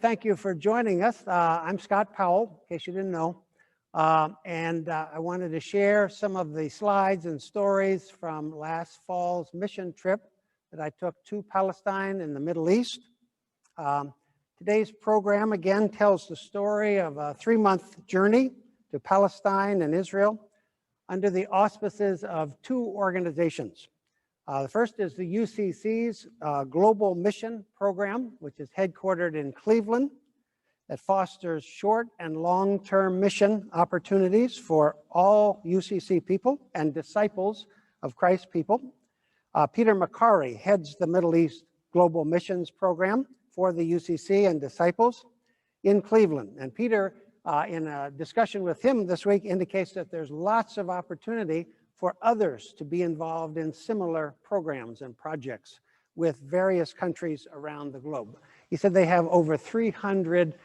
Thank you for joining us. I'm Scott Powell, in case you didn't know, I wanted to share some of the slides and stories from last fall's mission trip that I took to Palestine in the Middle East. Today's program again tells the story of a 3-month journey to Palestine and Israel under the auspices of 2 organizations. The first is the UCC's Global Mission Program, which is headquartered in Cleveland, that fosters short and long-term mission opportunities for all UCC people and disciples of Christ's people. Peter McCary heads the Middle East Global Missions Program for the UCC and disciples in Cleveland. And Peter, in a discussion with him this week, indicates that there's lots of opportunity for others to be involved in similar programs and projects with various countries around the globe. He said they have over 300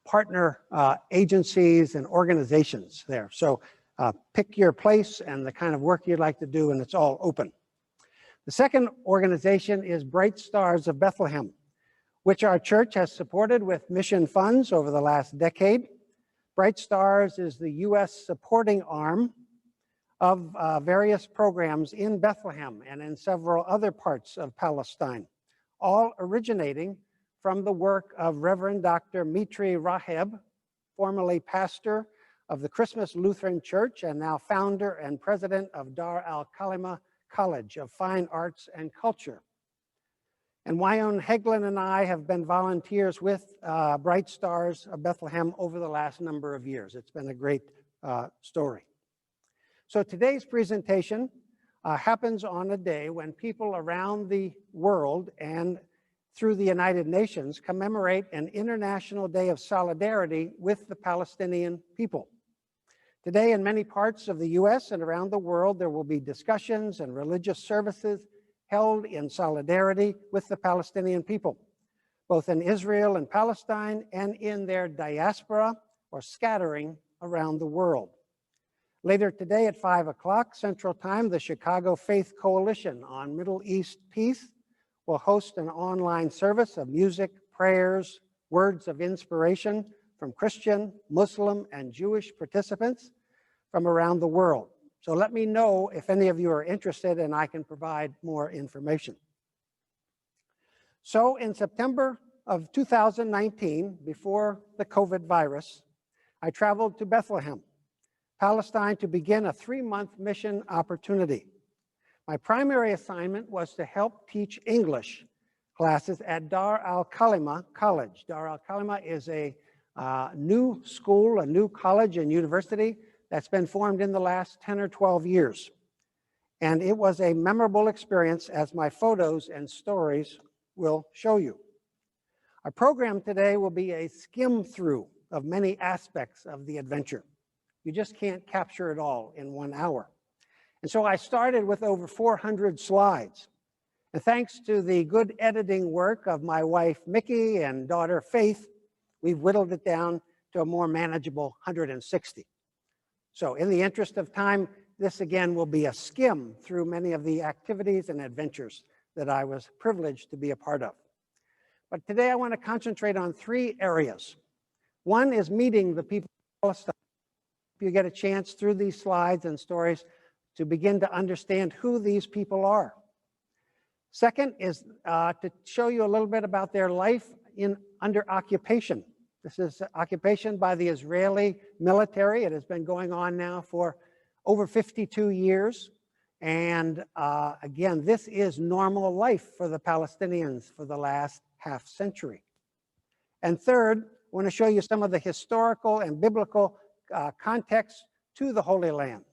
partner agencies and organizations there. So pick your place and the kind of work you'd like to do, and it's all open. The second organization is Bright Stars of Bethlehem, which our church has supported with mission funds over the last decade. Bright Stars is the U.S. supporting arm of various programs in Bethlehem and in several other parts of Palestine, all originating from the work of Reverend Dr. Mitri Raheb, formerly pastor of the Christmas Lutheran Church and now founder and president of Dar al-Kalima College of Fine Arts and Culture. And Wyon Heglin and I have been volunteers with Bright Stars of Bethlehem over the last number of years. It's been a great story. So today's presentation happens on a day when people around the world and through the United Nations commemorate an International Day of Solidarity with the Palestinian people. Today, in many parts of the U.S. and around the world, there will be discussions and religious services held in solidarity with the Palestinian people, both in Israel and Palestine and in their diaspora or scattering around the world. Later today at 5 o'clock Central Time, the Chicago Faith Coalition on Middle East Peace will host an online service of music, prayers, words of inspiration from Christian, Muslim, and Jewish participants from around the world. So let me know if any of you are interested and I can provide more information. So in September of 2019, before the COVID virus, I traveled to Bethlehem, Palestine, to begin a 3-month mission opportunity. My primary assignment was to help teach English classes at Dar al-Kalima College. Dar al-Kalima is a new school, a new college and university that's been formed in the last 10 or 12 years. And it was a memorable experience, as my photos and stories will show you. Our program today will be a skim through of many aspects of the adventure. You just can't capture it all in 1 hour. And so I started with over 400 slides. And thanks to the good editing work of my wife, Mickey, and daughter, Faith, we've whittled it down to a more manageable 160. So in the interest of time, this again will be a skim through many of the activities and adventures that I was privileged to be a part of. But today I want to concentrate on 3 areas. One is meeting the people of Palestine. You get a chance through these slides and stories to begin to understand who these people are. Second is to show you a little bit about their life under occupation. This is occupation by the Israeli military. It has been going on now for over 52 years. And again, this is normal life for the Palestinians for the last half century. And third, I want to show you some of the historical and biblical context to the Holy Land.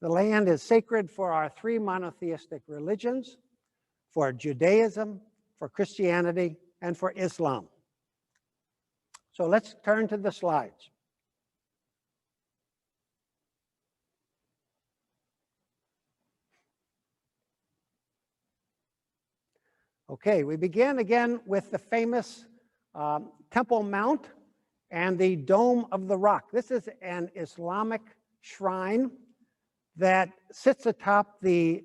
The land is sacred for our 3 monotheistic religions, for Judaism, for Christianity, and for Islam. So let's turn to the slides. Okay, we begin again with the famous Temple Mount and the Dome of the Rock. This is an Islamic shrine that sits atop the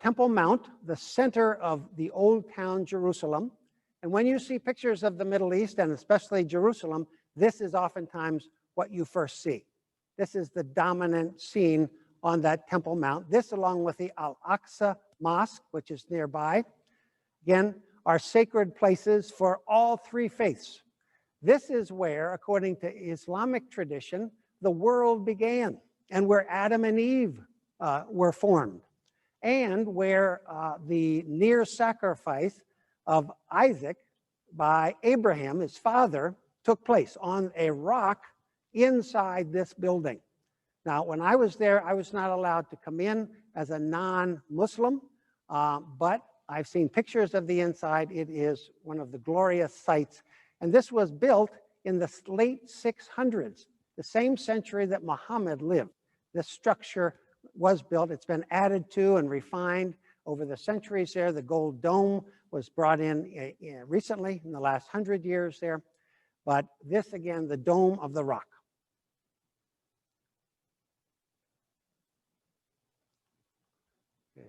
Temple Mount, the center of the Old Town Jerusalem, And when you see pictures of the Middle East, and especially Jerusalem, this is oftentimes what you first see. This is the dominant scene on that Temple Mount. This, along with the Al-Aqsa Mosque, which is nearby, again, are sacred places for all three faiths. This is where, according to Islamic tradition, the world began, and where Adam and Eve were formed, and where the near sacrifice of Isaac by Abraham, his father, took place on a rock inside this building. Now, when I was there, I was not allowed to come in as a non-Muslim, but I've seen pictures of the inside. It is one of the glorious sights. And this was built in the late 600s, the same century that Muhammad lived. This structure was built. It's been added to and refined over the centuries there. The gold dome was brought in recently, in the last 100 years there. But this, again, the Dome of the Rock. Okay.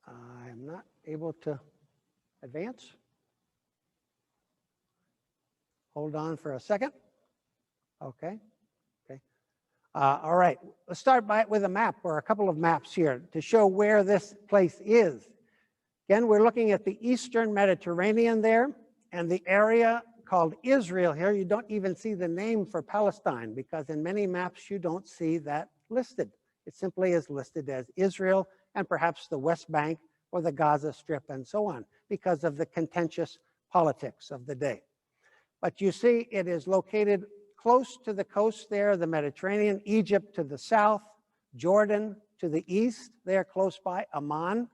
I'm not able to advance. Hold on for a second. Okay. Okay. All right. Let's start with a map, or a couple of maps here, to show where this place is. Again, we're looking at the Eastern Mediterranean there, and the area called Israel here. You don't even see the name for Palestine, because in many maps you don't see that listed. It simply is listed as Israel and perhaps the West Bank or the Gaza Strip and so on, because of the contentious politics of the day. But you see it is located close to the coast there, the Mediterranean, Egypt to the south, Jordan to the east, there close by, Amman.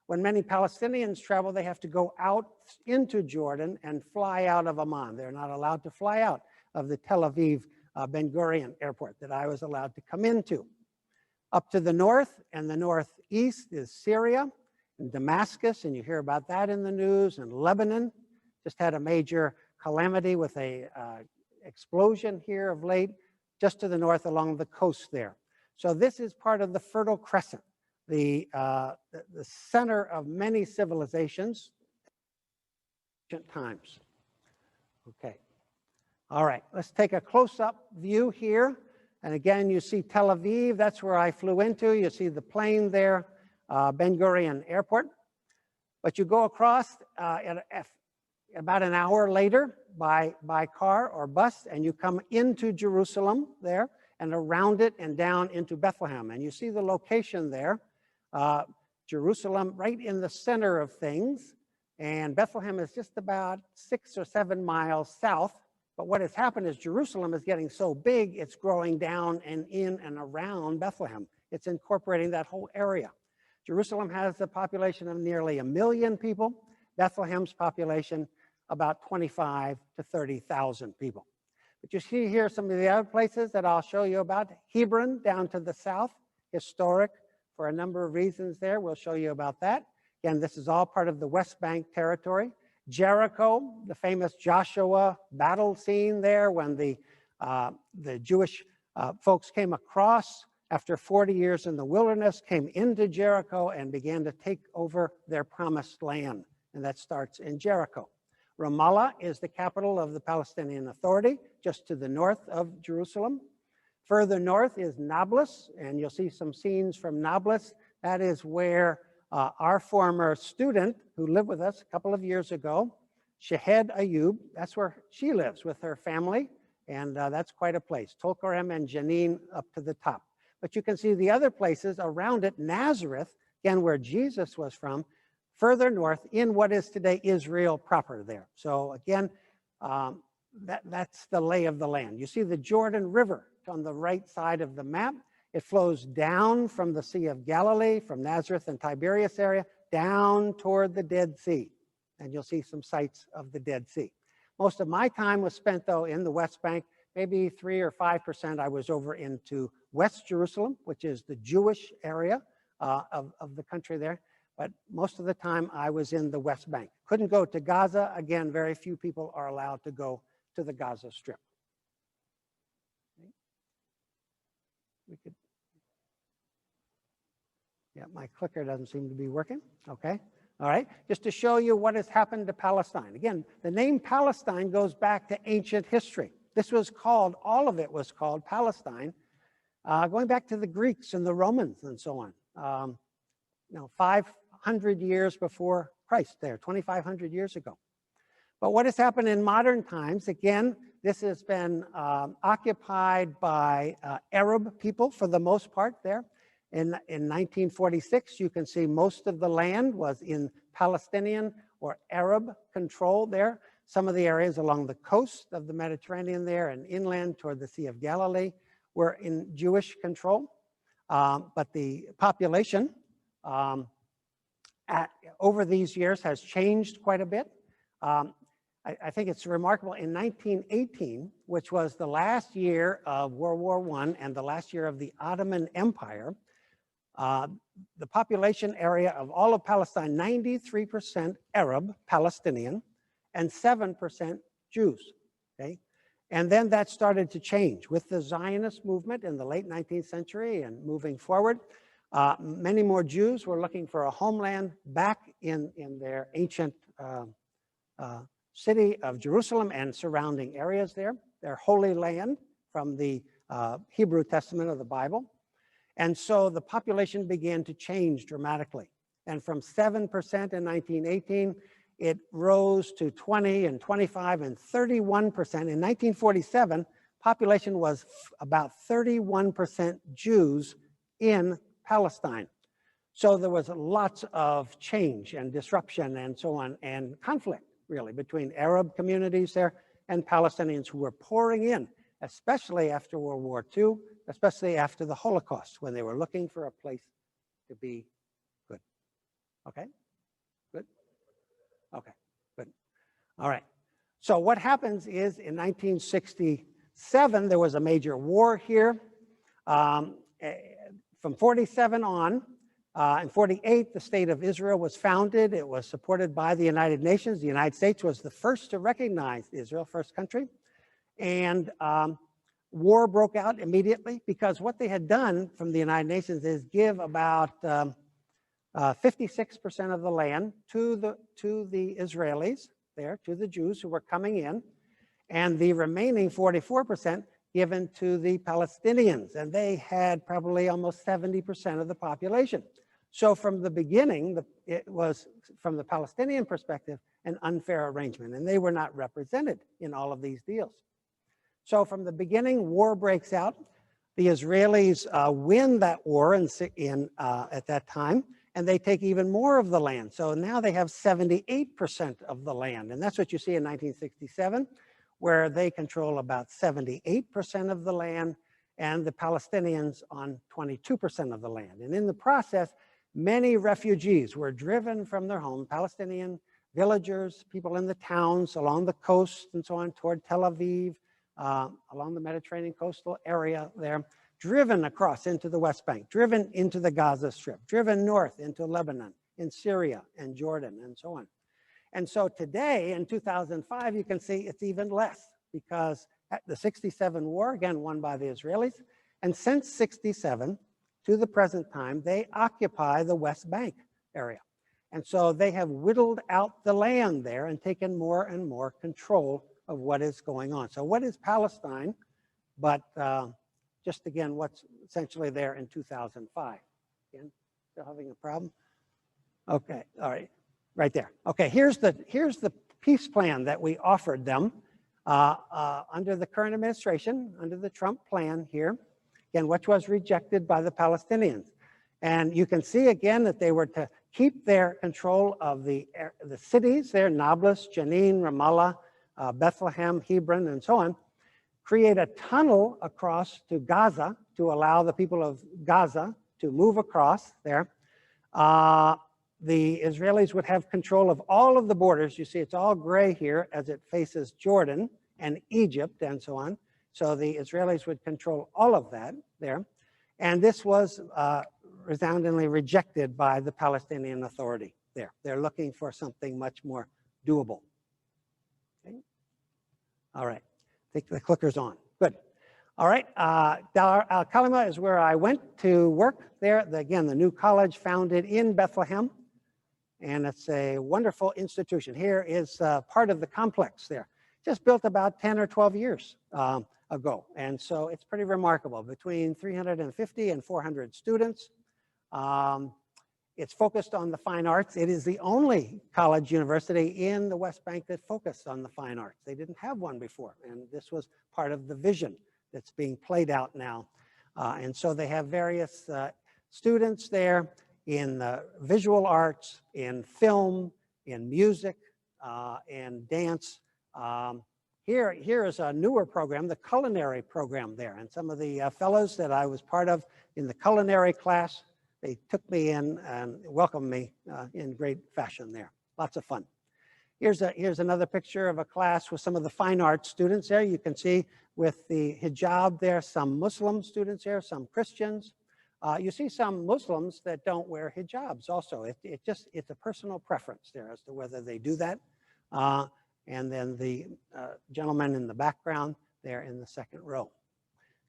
When many Palestinians travel, they have to go out into Jordan and fly out of Amman. They're not allowed to fly out of the Tel Aviv Ben Gurion airport that I was allowed to come into. Up to the north and the northeast is Syria and Damascus, and you hear about that in the news, and Lebanon just had a major calamity with a explosion here of late, just to the north along the coast there. So this is part of the Fertile Crescent, the center of many civilizations, ancient times. Okay. All right, let's take a close-up view here. And again, you see Tel Aviv, that's where I flew into. You see the plane there, Ben Gurion Airport. But you go across about an hour later by car or bus, and you come into Jerusalem there, and around it and down into Bethlehem. And you see the location there, Jerusalem right in the center of things, and Bethlehem is just about 6 or 7 miles south. But what has happened is Jerusalem is getting so big, it's growing down and in and around Bethlehem. It's incorporating that whole area. Jerusalem has a population of nearly 1 million people. Bethlehem's population, about 25 to 30,000 people. But you see here some of the other places that I'll show you about. Hebron down to the south, historic for a number of reasons there. We'll show you about that. Again, this is all part of the West Bank territory. Jericho, the famous Joshua battle scene there when the Jewish folks came across after 40 years in the wilderness, came into Jericho and began to take over their promised land. And that starts in Jericho. Ramallah is the capital of the Palestinian Authority, just to the north of Jerusalem. Further north is Nablus, and you'll see some scenes from Nablus. That is where our former student who lived with us a couple of years ago, Shahed Ayub, that's where she lives with her family, and that's quite a place. Tulkarem and Jenin up to the top. But you can see the other places around it, Nazareth, again, where Jesus was from, further north in what is today Israel proper there. So again, that's the lay of the land. You see the Jordan River on the right side of the map. It flows down from the Sea of Galilee, from Nazareth and Tiberias area, down toward the Dead Sea. And you'll see some sites of the Dead Sea. Most of my time was spent, though, in the West Bank. Maybe 3 or 5% I was over into West Jerusalem, which is the Jewish area of the country there. But most of the time I was in the West Bank. Couldn't go to Gaza. Again, very few people are allowed to go to the Gaza Strip. We could, yeah, my clicker doesn't seem to be working. Okay, All right, just to show you what has happened to Palestine. Again, the name Palestine goes back to ancient history. This was called, all of it was called Palestine, going back to the Greeks and the Romans and so on. 500 years before Christ there, 2,500 years ago. But what has happened in modern times, again, this has been occupied by Arab people for the most part there. In 1946, you can see most of the land was in Palestinian or Arab control there. Some of the areas along the coast of the Mediterranean there and inland toward the Sea of Galilee were in Jewish control. But the population over these years has changed quite a bit. I think it's remarkable, in 1918, which was the last year of World War I and the last year of the Ottoman Empire, the population area of all of Palestine, 93% Arab, Palestinian, and 7% Jews, okay? And then that started to change with the Zionist movement in the late 19th century and moving forward. Many more Jews were looking for a homeland back in their ancient city of Jerusalem and surrounding areas there, their holy land from the Hebrew Testament of the Bible. And so the population began to change dramatically. And from 7% in 1918, it rose to 20 and 25 and 31%. In 1947, population was about 31% Jews in Palestine. So there was lots of change and disruption and so on, and conflict really between Arab communities there and Palestinians who were pouring in, especially after World War II, especially after the Holocaust, when they were looking for a place to be good. Okay, good? Okay, good. All right. So what happens is in 1967, there was a major war here. From 47 on, in 48, the state of Israel was founded. It was supported by the United Nations. The United States was the first to recognize Israel, first country. And war broke out immediately because what they had done from the United Nations is give about 56% of the land to the Israelis there, to the Jews who were coming in, and the remaining 44% given to the Palestinians, and they had probably almost 70% of the population. So from the beginning, it was, from the Palestinian perspective, an unfair arrangement, and they were not represented in all of these deals. So from the beginning, war breaks out. The Israelis win that war at that time, and they take even more of the land. So now they have 78% of the land, and that's what you see in 1967, where they control about 78% of the land, and the Palestinians on 22% of the land. And in the process, many refugees were driven from their home, Palestinian villagers, people in the towns along the coast and so on, toward Tel Aviv, along the Mediterranean coastal area there, driven across into the West Bank, driven into the Gaza Strip, driven north into Lebanon, in Syria and Jordan and so on. And so today, in 2005, you can see it's even less because at the 67 war, again, won by the Israelis, and since 67 to the present time, they occupy the West Bank area. And so they have whittled out the land there and taken more and more control of what is going on. So what is Palestine? But just again, what's essentially there in 2005. Again, still having a problem? Okay, all right. Right there. Okay, here's the peace plan that we offered them under the current administration, under the Trump plan here, again, which was rejected by the Palestinians. And you can see again that they were to keep their control of the cities there, Nablus, Jenin, Ramallah, Bethlehem, Hebron, and so on, create a tunnel across to Gaza to allow the people of Gaza to move across there. The Israelis would have control of all of the borders. You see, it's all gray here as it faces Jordan and Egypt and so on. So the Israelis would control all of that there. And this was resoundingly rejected by the Palestinian Authority there. They're looking for something much more doable. Okay. All right, I think the clicker's on. Good. All right, Dar al-Kalima is where I went to work there. Again, the new college founded in Bethlehem. and it's a wonderful institution. Here is part of the complex there, just built about 10 or 12 years ago. And so it's pretty remarkable, between 350 and 400 students. It's focused on the fine arts. It is the only college university in the West Bank that focused on the fine arts. They didn't have one before, and this was part of the vision that's being played out now. And so they have various students there in visual arts, in film, in music, and dance. Here is a newer program, the culinary program there. And some of the fellows that I was part of in the culinary class, they took me in and welcomed me in great fashion there. Lots of fun. Here's another picture of a class with some of the fine arts students there. You can see with the hijab there, some Muslim students there, some Christians. You see some Muslims that don't wear hijabs also. It's a personal preference there as to whether they do that. And then the gentleman in the background there in the second row.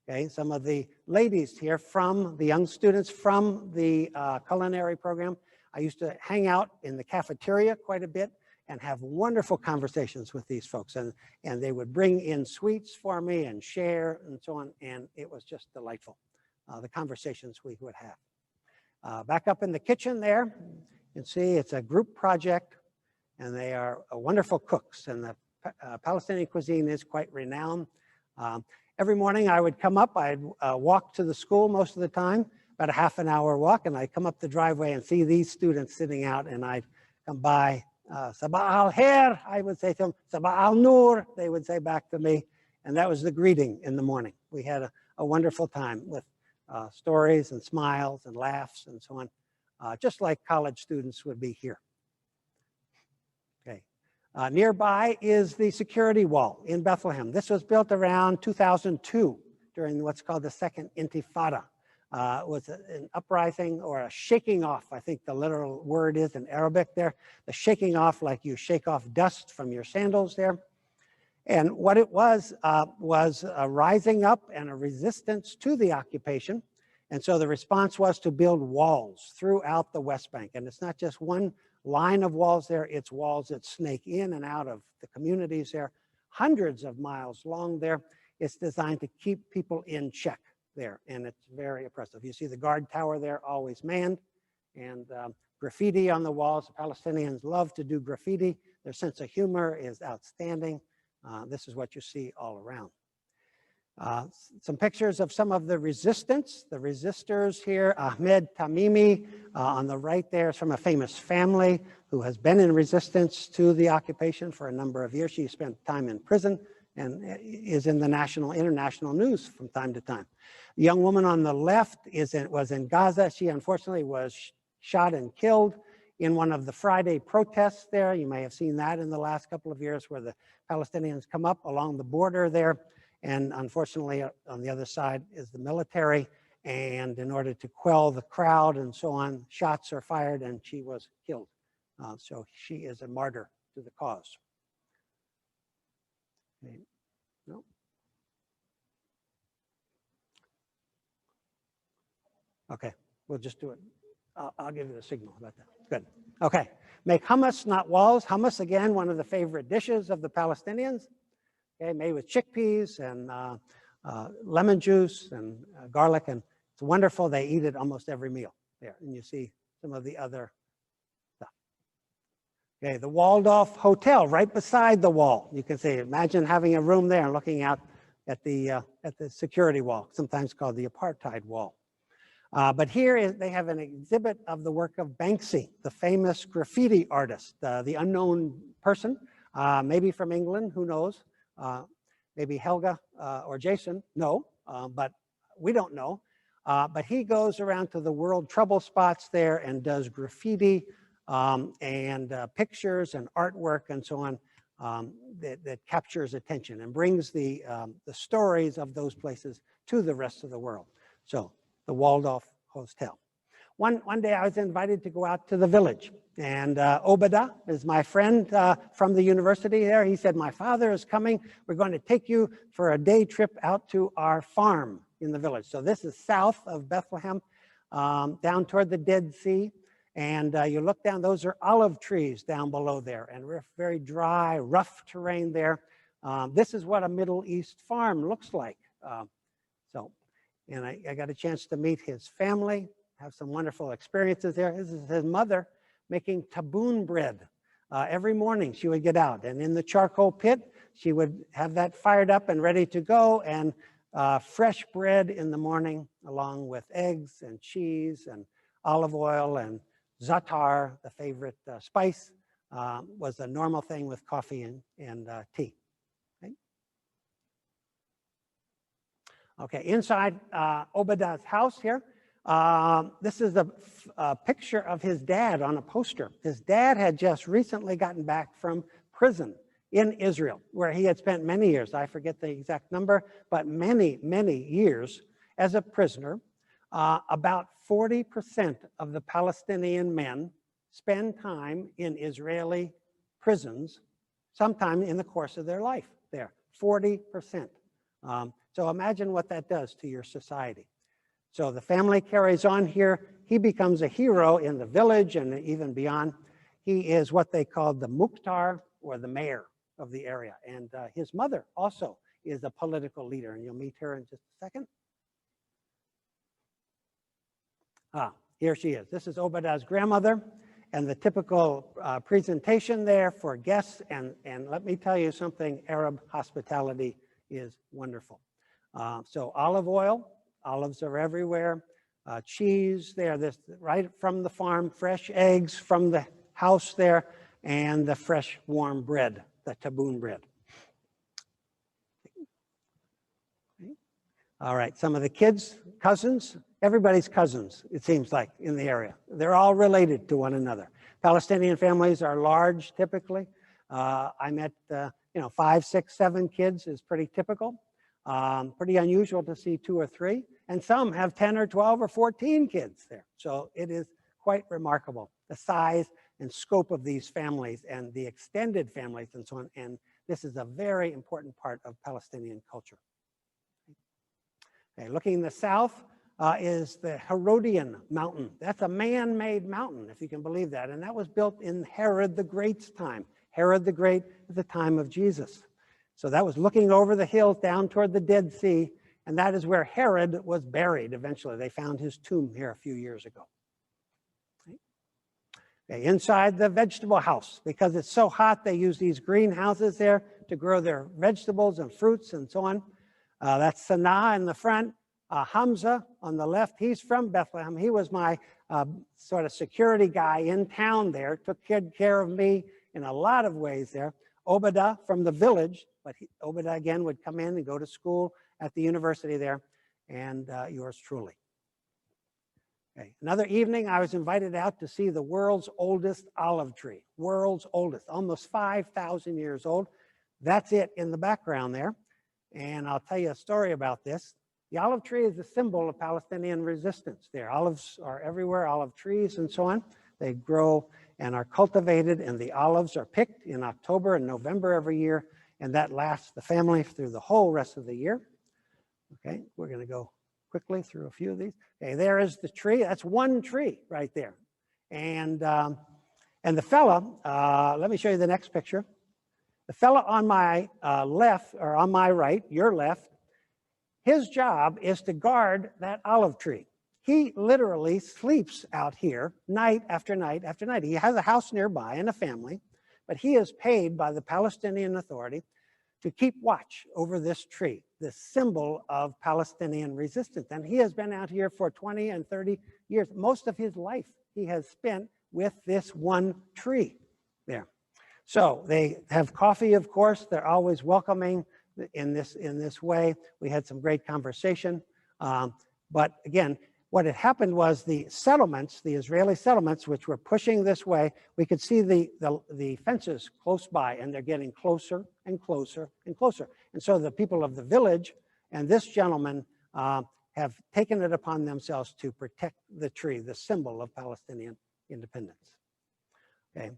Okay, some of the ladies here from the young students from the culinary program. I used to hang out in the cafeteria quite a bit and have wonderful conversations with these folks. And they would bring in sweets for me and share and so on. And it was just delightful, the conversations we would have. Back up in the kitchen there, you can see it's a group project, and they are wonderful cooks. And the Palestinian cuisine is quite renowned. Every morning I would come up, I'd walk to the school most of the time, about a half an hour walk, and I'd come up the driveway and see these students sitting out, and I'd come by, Sabah al-Khair, I would say to them, Sabah al-Nur, they would say back to me, and that was the greeting in the morning. We had a wonderful time with stories and smiles and laughs and so on, just like college students would be here. Nearby is the security wall in Bethlehem. This was built around 2002 during what's called the Second Intifada. It was an uprising or a shaking off, I think the literal word is in Arabic there. The shaking off, like you shake off dust from your sandals there. And what it was a rising up and a resistance to the occupation. And so the response was to build walls throughout the West Bank. And it's not just one line of walls there, it's walls that snake in and out of the communities there, hundreds of miles long there. It's designed to keep people in check there, and it's very oppressive. You see the guard tower there, always manned, and graffiti on the walls. The Palestinians love to do graffiti. Their sense of humor is outstanding. This is what you see all around. Some pictures of some of the resistance, the resistors here. Ahmed Tamimi on the right there is from a famous family who has been in resistance to the occupation for a number of years. She spent time in prison and is in the national, international news from time to time. The young woman on the left was in Gaza. She unfortunately was shot and killed in one of the Friday protests there. You may have seen that in the last couple of years where the Palestinians come up along the border there. And unfortunately, on the other side is the military. And in order to quell the crowd and so on, shots are fired and she was killed. So she is a martyr to the cause. Okay. No. Okay, we'll just do it. I'll give you the signal about that. Good. Okay. Make hummus, not walls. Hummus, again, one of the favorite dishes of the Palestinians. Okay, made with chickpeas and lemon juice and garlic, and it's wonderful. They eat it almost every meal there, and you see some of the other stuff. Okay, the Waldorf Hotel right beside the wall. You can see, imagine having a room there and looking out at the security wall, sometimes called the apartheid wall. But here they have an exhibit of the work of Banksy, the famous graffiti artist, the unknown person, maybe from England, who knows? Maybe Helga or Jason, no, but we don't know. But he goes around to the world trouble spots there and does graffiti and pictures and artwork and so on that captures attention and brings the stories of those places to the rest of the world. So the Waldorf Hotel. One day I was invited to go out to the village, and Obada is my friend from the university there. He said, my father is coming. We're going to take you for a day trip out to our farm in the village. So this is south of Bethlehem, down toward the Dead Sea. And you look down, those are olive trees down below there, and very dry, rough terrain there. This is what a Middle East farm looks like. And I got a chance to meet his family, have some wonderful experiences there. This is his mother making taboon bread. Every morning she would get out, and in the charcoal pit, she would have that fired up and ready to go, and fresh bread in the morning, along with eggs and cheese and olive oil and za'atar, the favorite spice, was a normal thing with coffee and tea. Okay, inside Obadiah's house here, this is a picture of his dad on a poster. His dad had just recently gotten back from prison in Israel, where he had spent many years, I forget the exact number, but many, many years as a prisoner. About 40% of the Palestinian men spend time in Israeli prisons sometime in the course of their life there, 40%. So imagine what that does to your society. So the family carries on here. He becomes a hero in the village and even beyond. He is what they call the Mukhtar, or the mayor of the area. And his mother also is a political leader, and you'll meet her in just a second. Here she is. This is Obadiah's grandmother, and the typical presentation there for guests. And let me tell you something, Arab hospitality is wonderful. So olive oil, olives are everywhere. Cheese there, this right from the farm, fresh eggs from the house there, and the fresh warm bread, the taboon bread. Okay. All right, some of the kids, cousins, everybody's cousins, it seems like, in the area. They're all related to one another. Palestinian families are large, typically. I met, 5, 6, 7 kids is pretty typical. Pretty unusual to see 2 or 3. And some have 10 or 12 or 14 kids there. So it is quite remarkable, the size and scope of these families and the extended families and so on. And this is a very important part of Palestinian culture. Okay, looking in the south is the Herodian mountain. That's a man-made mountain, if you can believe that. And that was built in Herod the Great's time. Herod the Great at the time of Jesus. So that was looking over the hills down toward the Dead Sea, and that is where Herod was buried eventually. They found his tomb here a few years ago. Okay, inside the vegetable house, because it's so hot, they use these greenhouses there to grow their vegetables and fruits and so on. That's Sanaa in the front. Hamza on the left, he's from Bethlehem. He was my sort of security guy in town there, took good care of me in a lot of ways there. Obadiah from the village, but Obadiah again would come in and go to school at the university there, and yours truly. Okay. Another evening, I was invited out to see the world's oldest olive tree. World's oldest, almost 5,000 years old. That's it in the background there. And I'll tell you a story about this. The olive tree is a symbol of Palestinian resistance there. Olives are everywhere, olive trees and so on. They grow and are cultivated, and the olives are picked in October and November every year, and that lasts the family through the whole rest of the year. Okay, we're going to go quickly through a few of these. Okay, there is the tree. That's one tree right there. And the fella, let me show you the next picture. The fella on my left, or on my right, your left, his job is to guard that olive tree. He literally sleeps out here night after night after night. He has a house nearby and a family, but he is paid by the Palestinian Authority to keep watch over this tree, this symbol of Palestinian resistance. And he has been out here for 20 and 30 years. Most of his life he has spent with this one tree there. So they have coffee, of course. They're always welcoming in this way. We had some great conversation. But again, what had happened was the settlements, the Israeli settlements, which were pushing this way, we could see the fences close by, and they're getting closer and closer and closer. And so the people of the village and this gentleman have taken it upon themselves to protect the tree, the symbol of Palestinian independence. Okay.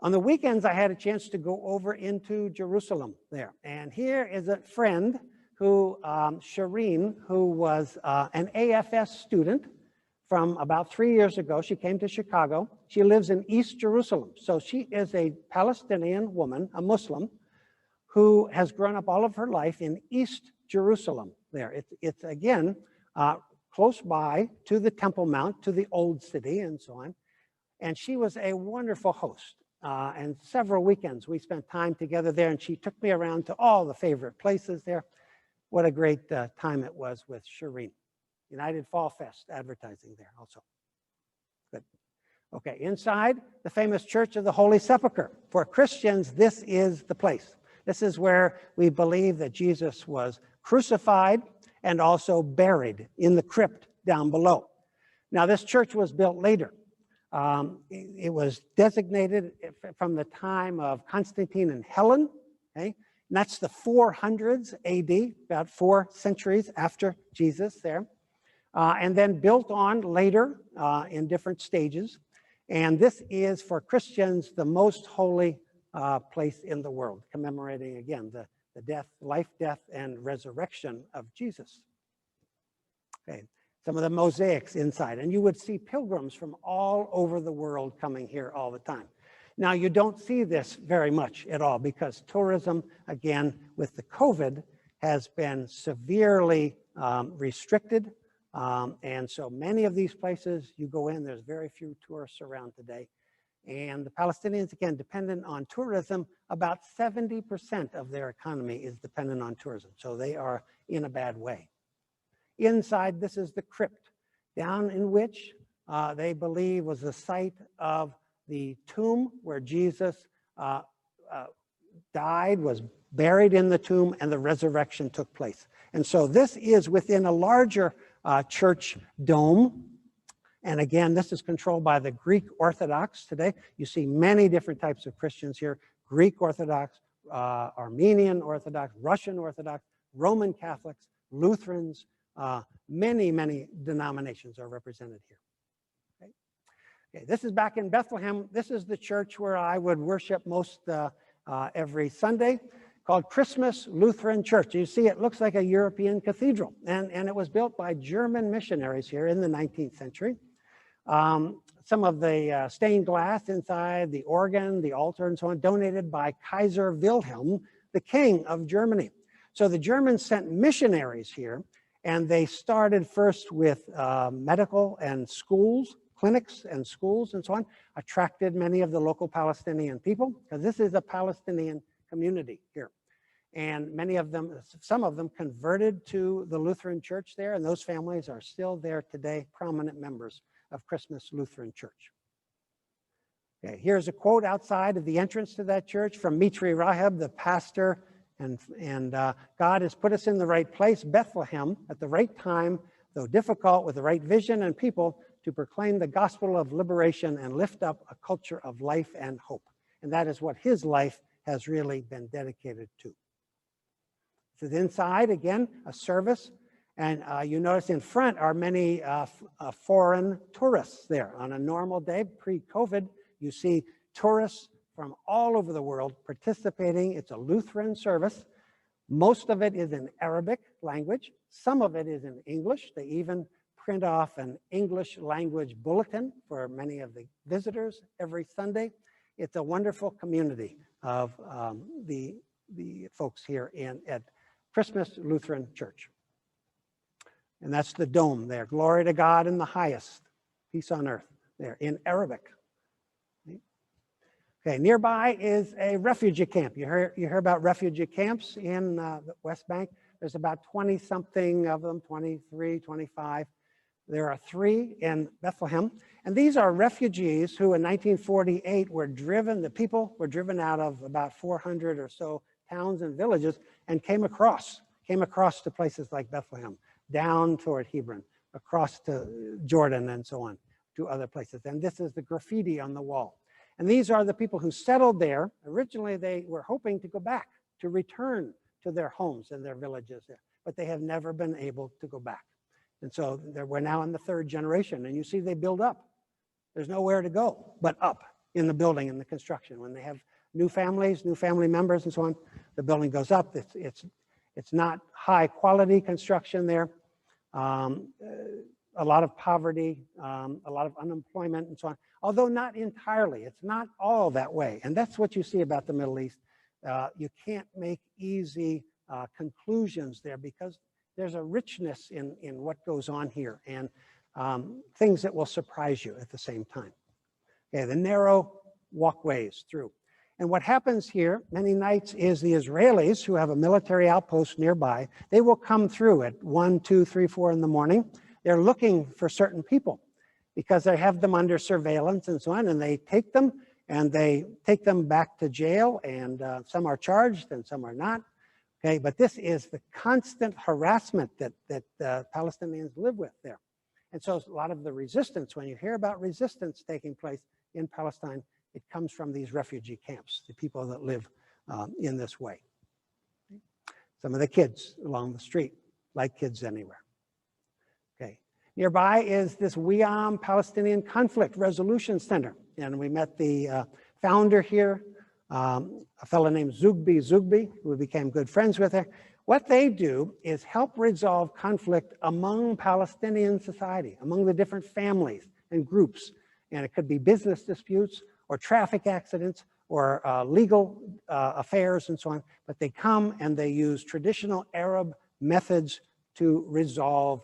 On the weekends, I had a chance to go over into Jerusalem there. And here is a friend who, Shireen, who was an AFS student from about 3 years ago. She came to Chicago. She lives in East Jerusalem. So she is a Palestinian woman, a Muslim, who has grown up all of her life in East Jerusalem there. It's again, close by to the Temple Mount, to the Old City and so on. And she was a wonderful host. And several weekends we spent time together there, and she took me around to all the favorite places there. What a great time it was with Shireen. United Fall Fest advertising there also. Good. Okay, inside the famous Church of the Holy Sepulchre. For Christians, this is the place. This is where we believe that Jesus was crucified and also buried in the crypt down below. Now, this church was built later. It was designated from the time of Constantine and Helen, okay? And that's the 400s AD, about 4 centuries after Jesus there. And then built on later in different stages. And this is, for Christians, the most holy place in the world, commemorating, again, the death, life, death, and resurrection of Jesus. Okay, some of the mosaics inside. And you would see pilgrims from all over the world coming here all the time. Now, you don't see this very much at all because tourism, again, with the COVID, has been severely restricted. And so many of these places you go in, there's very few tourists around today. And the Palestinians, again, dependent on tourism. About 70% of their economy is dependent on tourism. So they are in a bad way. Inside, this is the crypt, down in which they believe was the site of the tomb where Jesus died, was buried in the tomb, and the resurrection took place. And so this is within a larger church dome. And again, this is controlled by the Greek Orthodox today. You see many different types of Christians here: Greek Orthodox, Armenian Orthodox, Russian Orthodox, Roman Catholics, Lutherans. Many denominations are represented here. Okay. Okay, this is back in Bethlehem. This is the church where I would worship most every Sunday, called Christmas Lutheran Church. You see, it looks like a European cathedral, and it was built by German missionaries here in the 19th century. Some of the stained glass inside, the organ, the altar, and so on, donated by Kaiser Wilhelm, the King of Germany. So the Germans sent missionaries here, and they started first with medical and schools, clinics and schools and so on, attracted many of the local Palestinian people, because this is a Palestinian community here. And many of them, some of them converted to the Lutheran Church there, and those families are still there today, prominent members of Christmas Lutheran Church. Okay, here's a quote outside of the entrance to that church from Mitri Raheb, the pastor. And God has put us in the right place, Bethlehem, at the right time, though difficult, with the right vision and people, to proclaim the gospel of liberation and lift up a culture of life and hope. And that is what his life has really been dedicated to. This is inside, again, a service. And you notice in front are many foreign tourists there. On a normal day, pre-COVID, you see tourists from all over the world participating. It's a Lutheran service. Most of it is in Arabic language. Some of it is in English. They even print off an English language bulletin for many of the visitors every Sunday. It's a wonderful community of the folks here at Christmas Lutheran Church. And that's the dome there. Glory to God in the highest, peace on earth, there in Arabic. Okay, nearby is a refugee camp. You hear about refugee camps in the West Bank. There's about 20-something of them, 23, 25. There are 3 in Bethlehem. And these are refugees who in 1948 were driven, the people were driven out of about 400 or so towns and villages and came across to places like Bethlehem, down toward Hebron, across to Jordan and so on, to other places. And this is the graffiti on the wall. And these are the people who settled there. Originally, they were hoping to go back, to return to their homes and their villages there, but they have never been able to go back. And so we're now in the 3rd generation, and you see they build up. There's nowhere to go but up in the building and the construction. When they have new families, new family members and so on, the building goes up. It's not high quality construction there. a lot of poverty, a lot of unemployment and so on, although not entirely. It's not all that way. And that's what you see about the Middle East. You can't make easy conclusions there because there's a richness in what goes on here and things that will surprise you at the same time. Okay, the narrow walkways through. And what happens here many nights is the Israelis, who have a military outpost nearby, they will come through at 1, 2, 3, 4 in the morning. They're looking for certain people because they have them under surveillance and so on, and they take them back to jail, and some are charged and some are not. Okay, but this is the constant harassment that Palestinians live with there. And so a lot of the resistance, when you hear about resistance taking place in Palestine, it comes from these refugee camps, the people that live in this way. Some of the kids along the street, like kids anywhere. Okay. Nearby is this WIAM Palestinian Conflict Resolution Center. And we met the founder here, a fellow named Zugbi, who we became good friends with her. What they do is help resolve conflict among Palestinian society, among the different families and groups. And it could be business disputes or traffic accidents or legal affairs and so on. But they come and they use traditional Arab methods to resolve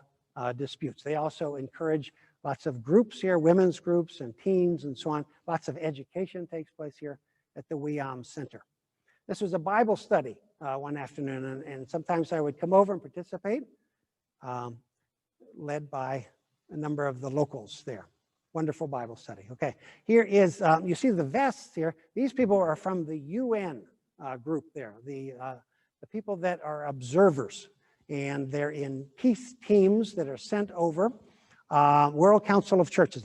disputes. They also encourage lots of groups here, women's groups and teens and so on. Lots of education takes place here at the WIAM Center. This was a Bible study one afternoon, and sometimes I would come over and participate, led by a number of the locals there. Wonderful Bible study. Okay, here is, you see the vests here. These people are from the UN group there, the people that are observers, and they're in peace teams that are sent over. World Council of Churches,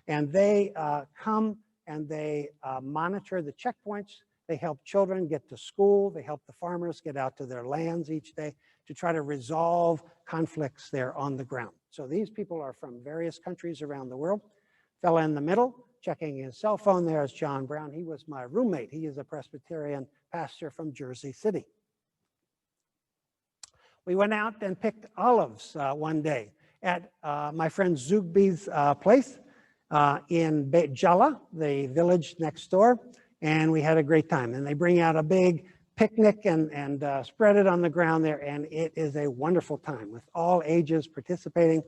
and they come and they monitor the checkpoints. They help children get to school. They help the farmers get out to their lands each day to try to resolve conflicts there on the ground. So these people are from various countries around the world. Fella in the middle, checking his cell phone there is John Brown. He was my roommate. He is a Presbyterian pastor from Jersey City. We went out and picked olives one day at my friend Zugbi's place in Beit Jala, the village next door, and we had a great time. And they bring out a big picnic and spread it on the ground there, and it is a wonderful time with all ages participating.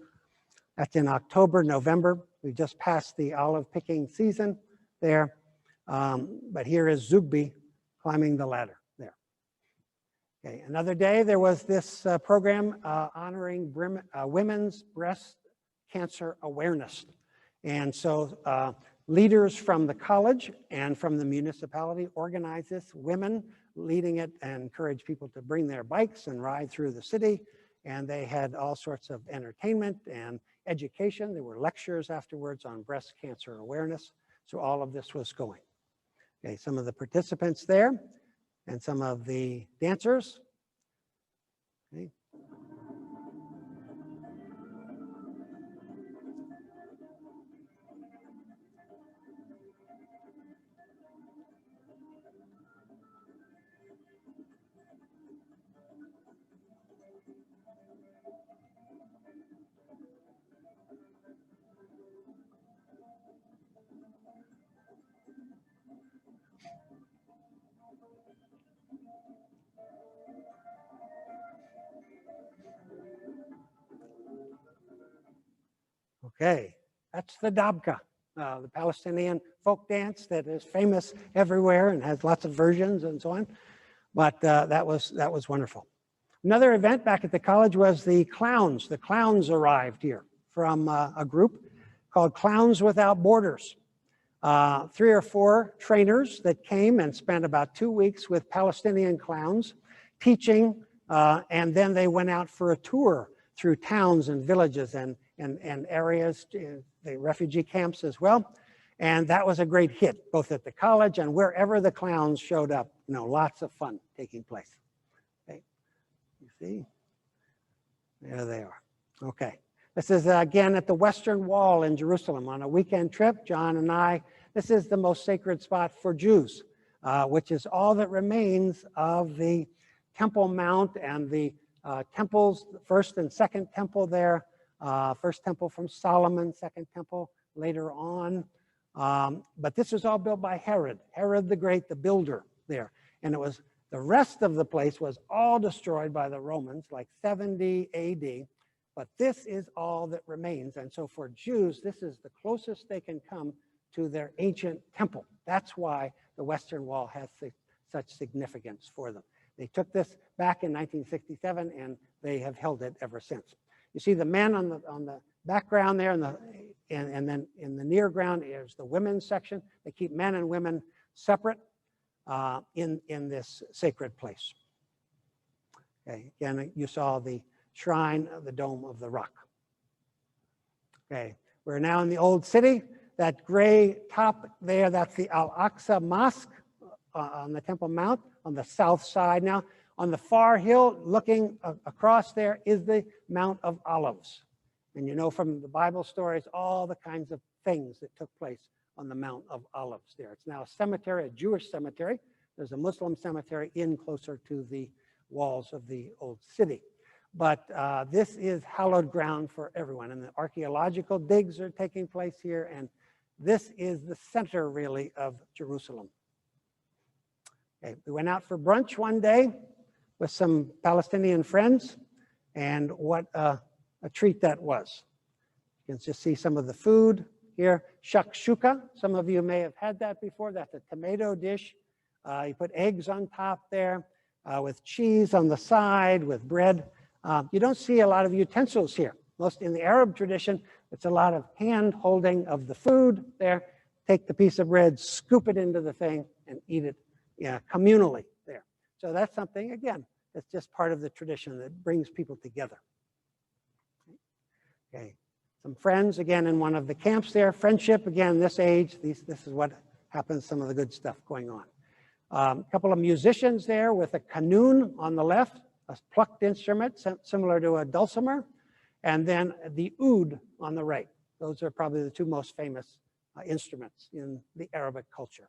That's in October, November. We just passed the olive picking season there, but here is Zugbi climbing the ladder there. Okay, another day there was this program honoring women's breast cancer awareness. And so leaders from the college and from the municipality organized this, women leading it, and encouraged people to bring their bikes and ride through the city. And they had all sorts of entertainment and education. There were lectures afterwards on breast cancer awareness. So all of this was going. Okay, some of the participants there and some of the dancers. Okay. Okay, that's the dabka, the Palestinian folk dance that is famous everywhere and has lots of versions and so on. But that was wonderful. Another event back at the college was the clowns. The clowns arrived here from a group called Clowns Without Borders. 3 or 4 trainers that came and spent about 2 weeks with Palestinian clowns teaching, and then they went out for a tour through towns and villages and areas, the refugee camps as well. And that was a great hit, both at the college and wherever the clowns showed up. You know, lots of fun taking place. Okay, you see? There they are. Okay. This is again at the Western Wall in Jerusalem on a weekend trip, John and I. This is the most sacred spot for Jews, which is all that remains of the Temple Mount and the temples, the first and second temple there, First temple from Solomon, second temple later on. But this was all built by Herod the Great, the builder there. And it was, the rest of the place was all destroyed by the Romans, like 70 AD. But this is all that remains. And so for Jews, this is the closest they can come to their ancient temple. That's why the Western Wall has such significance for them. They took this back in 1967, and they have held it ever since. You see the men on the background there, and then in the near ground is the women's section. They keep men and women separate in this sacred place. Okay, again, you saw the shrine of the Dome of the Rock. Okay, we're now in the Old City. That gray top there, that's the Al-Aqsa Mosque on the Temple Mount on the south side. Now, on the far hill, looking across there, is the Mount of Olives. And you know from the Bible stories, all the kinds of things that took place on the Mount of Olives there. It's now a cemetery, a Jewish cemetery. There's a Muslim cemetery in closer to the walls of the Old City. But this is hallowed ground for everyone. And the archaeological digs are taking place here. And this is the center, really, of Jerusalem. Okay, we went out for brunch one day with some Palestinian friends. And what a treat that was. You can just see some of the food here. Shakshuka, some of you may have had that before. That's a tomato dish. You put eggs on top there with cheese on the side, with bread. You don't see a lot of utensils here. Most in the Arab tradition, it's a lot of hand holding of the food there. Take the piece of bread, scoop it into the thing, and eat it communally there. So that's something, again, that's just part of the tradition that brings people together. Okay, some friends, again, in one of the camps there. Friendship, again, this age, this is what happens, some of the good stuff going on. A couple of musicians there with a kanun on the left, a plucked instrument similar to a dulcimer, and then the oud on the right. Those are probably the two most famous instruments in the Arabic culture.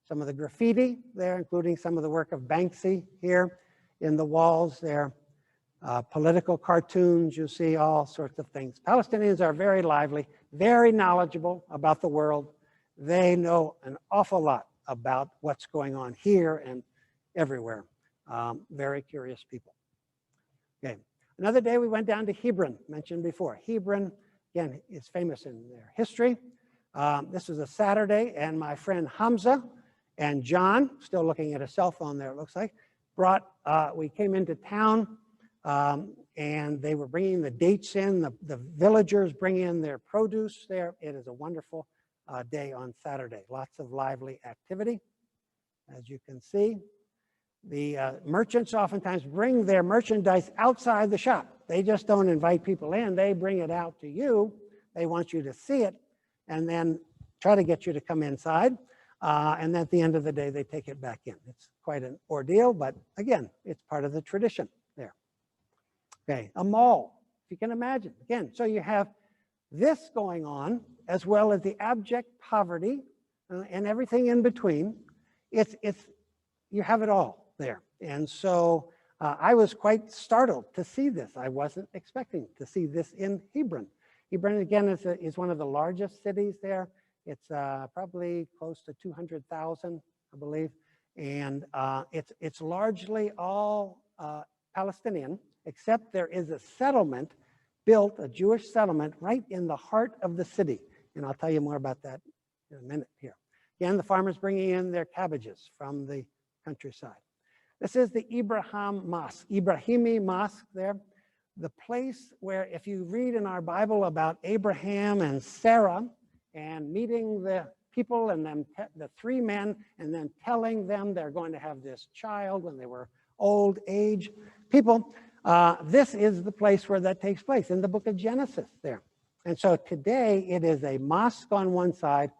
Some of the graffiti there, including some of the work of Banksy here in the walls there. Political cartoons, you see all sorts of things. Palestinians are very lively, very knowledgeable about the world. They know an awful lot about what's going on here and everywhere. Very curious people. Okay, another day we went down to Hebron, mentioned before. Hebron, again, is famous in their history. This was a Saturday, and my friend Hamza and John, still looking at a cell phone there, it looks like, we came into town, and they were bringing the dates in, the villagers bring in their produce there. It is a wonderful day on Saturday. Lots of lively activity, as you can see. The merchants oftentimes bring their merchandise outside the shop. They just don't invite people in. They bring it out to you. They want you to see it and then try to get you to come inside. And at the end of the day, they take it back in. It's quite an ordeal, but again, it's part of the tradition there. Okay, a mall, if you can imagine. Again, so you have this going on as well as the abject poverty and everything in between. You have it all there. And so I was quite startled to see this. I wasn't expecting to see this in Hebron. Hebron, again, is one of the largest cities there. It's probably close to 200,000, I believe. And it's largely all Palestinian, except there is a settlement built, a Jewish settlement, right in the heart of the city. And I'll tell you more about that in a minute here. Again, the farmers bringing in their cabbages from the countryside. This is the Ibrahimi Mosque there, the place where, if you read in our Bible about Abraham and Sarah and meeting the people and then the three men and then telling them they're going to have this child when they were old age people, this is the place where that takes place in the book of Genesis there. And so today it is a mosque on one side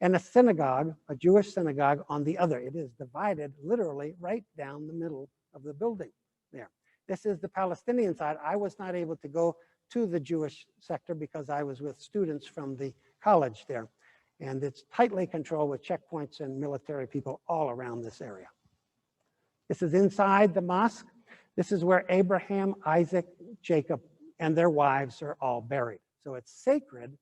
and a synagogue, a Jewish synagogue, on the other. It is divided literally right down the middle of the building there. This is the Palestinian side. I was not able to go to the Jewish sector because I was with students from the college there. And it's tightly controlled with checkpoints and military people all around this area. This is inside the mosque. This is where Abraham, Isaac, Jacob and their wives are all buried. So it's sacred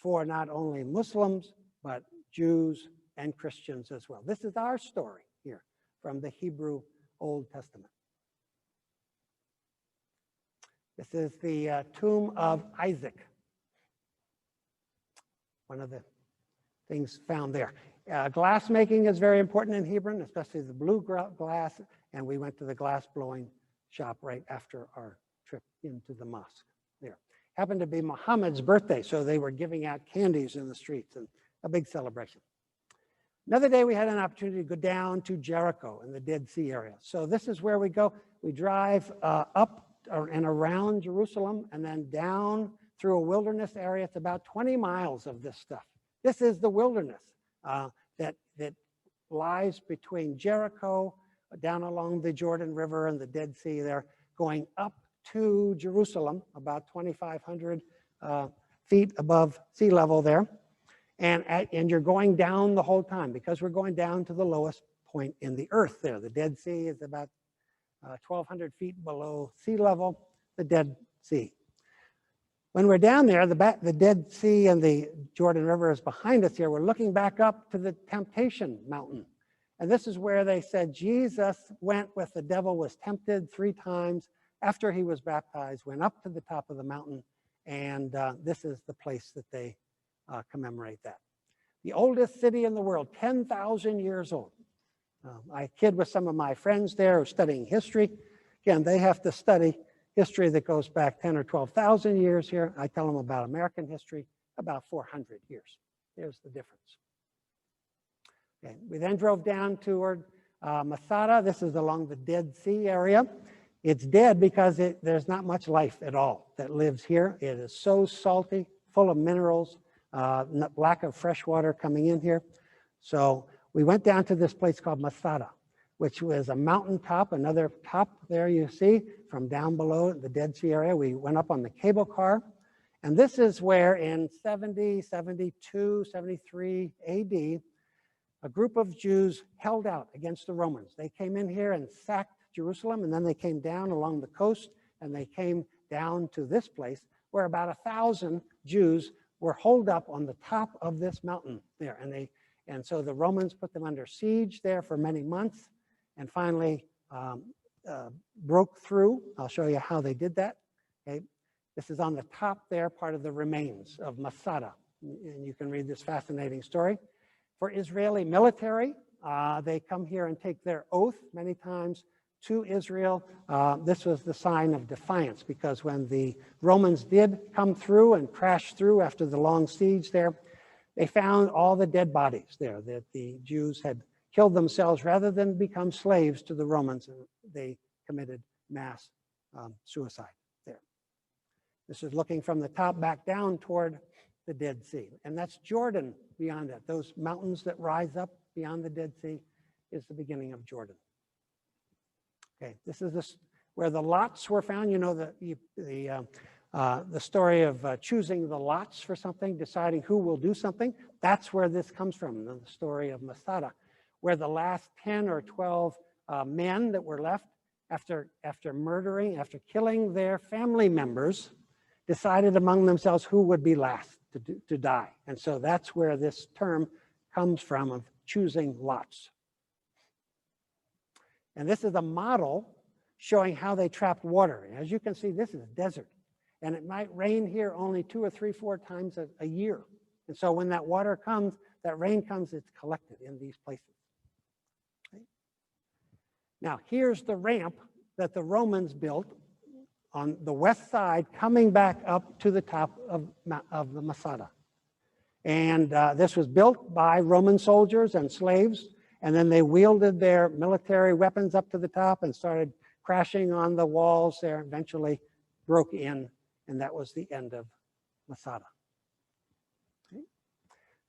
for not only Muslims, but Jews and Christians as well. This is our story here from the Hebrew Old Testament. This is the tomb of Isaac. One of the things found there. Glass making is very important in Hebron, especially the blue glass, and we went to the glass blowing shop right after our trip into the mosque there. Happened to be Muhammad's birthday, so they were giving out candies in the streets and a big celebration. Another day we had an opportunity to go down to Jericho in the Dead Sea area. So this is where we go. We drive up and around Jerusalem and then down through a wilderness area. It's about 20 miles of this stuff. This is the wilderness that lies between Jericho, down along the Jordan River and the Dead Sea there, going up to Jerusalem, about 2,500 feet above sea level there. And you're going down the whole time because we're going down to the lowest point in the earth there. The Dead Sea is about 1,200 feet below sea level, the Dead Sea. When we're down there, the Dead Sea and the Jordan River is behind us here. We're looking back up to the Temptation Mountain. And this is where they said Jesus went with the devil, was tempted 3 times after he was baptized, went up to the top of the mountain, and this is the place that they commemorate that. The oldest city in the world, 10,000 years old. I kid with some of my friends there who are studying history. Again, they have to study history that goes back 10 or 12,000 years here. I tell them about American history, about 400 years. There's the difference. Okay. We then drove down toward Masada. This is along the Dead Sea area. It's dead because there's not much life at all that lives here. It is so salty, full of minerals, lack of fresh water coming in here. So we went down to this place called Masada, which was a mountaintop, another top there you see from down below the Dead Sea area. We went up on the cable car, and this is where in 70, 72, 73 AD, a group of Jews held out against the Romans. They came in here and sacked Jerusalem, and then they came down along the coast, and they came down to this place where about 1,000 Jews were holed up on the top of this mountain there. And so the Romans put them under siege there for many months, and finally broke through. I'll show you how they did that. Okay. This is on the top there, part of the remains of Masada. And you can read this fascinating story. For Israeli military, they come here and take their oath many times to Israel. This was the sign of defiance, because when the Romans did come through and crash through after the long siege there, they found all the dead bodies there that the Jews had killed themselves rather than become slaves to the Romans. And they committed mass suicide there. This is looking from the top back down toward the Dead Sea. And that's Jordan beyond that. Those mountains that rise up beyond the Dead Sea is the beginning of Jordan. Okay, this is where the lots were found. You know the story of choosing the lots for something, deciding who will do something. That's where this comes from, the story of Masada, where the last 10 or 12 men that were left after killing their family members, decided among themselves who would be last to die. And so that's where this term comes from, of choosing lots. And this is a model showing how they trapped water. As you can see, this is desert. And it might rain here only 2 or 3, 4 times a year. And so when that water comes, that rain comes, it's collected in these places. Okay. Now, here's the ramp that the Romans built on the west side, coming back up to the top of the Masada. And this was built by Roman soldiers and slaves, and then they wielded their military weapons up to the top and started crashing on the walls there, eventually broke in, and that was the end of Masada.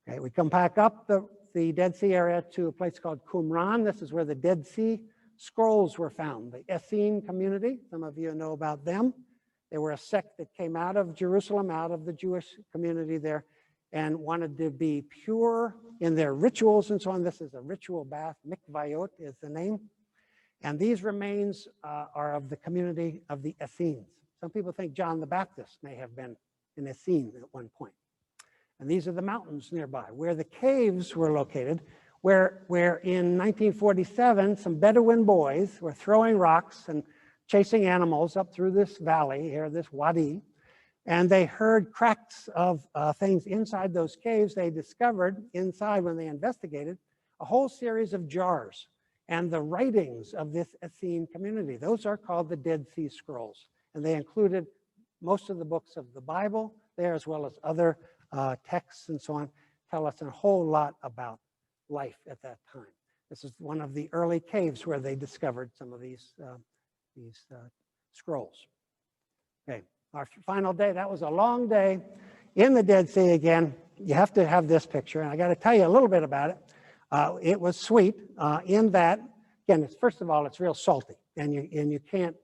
Okay, we come back up the Dead Sea area to a place called Qumran. This is where the Dead Sea Scrolls were found. The Essene community, some of you know about them. They were a sect that came out of Jerusalem, out of the Jewish community there, and wanted to be pure in their rituals and so on. This is a ritual bath. Mikvayot is the name. And these remains are of the community of the Essenes. Some people think John the Baptist may have been in a scene at one point. And these are the mountains nearby where the caves were located, where in 1947, some Bedouin boys were throwing rocks and chasing animals up through this valley here, this wadi, and they heard cracks of things inside those caves. They discovered inside, when they investigated, a whole series of jars and the writings of this Essene community. Those are called the Dead Sea Scrolls, and they included most of the books of the Bible there, as well as other texts and so on, tell us a whole lot about life at that time. This is one of the early caves where they discovered some of these scrolls. Okay, our final day, that was a long day in the Dead Sea again. You have to have this picture, and I got to tell you a little bit about it. It was sweet in that, again, first of all, it's real salty, and you can't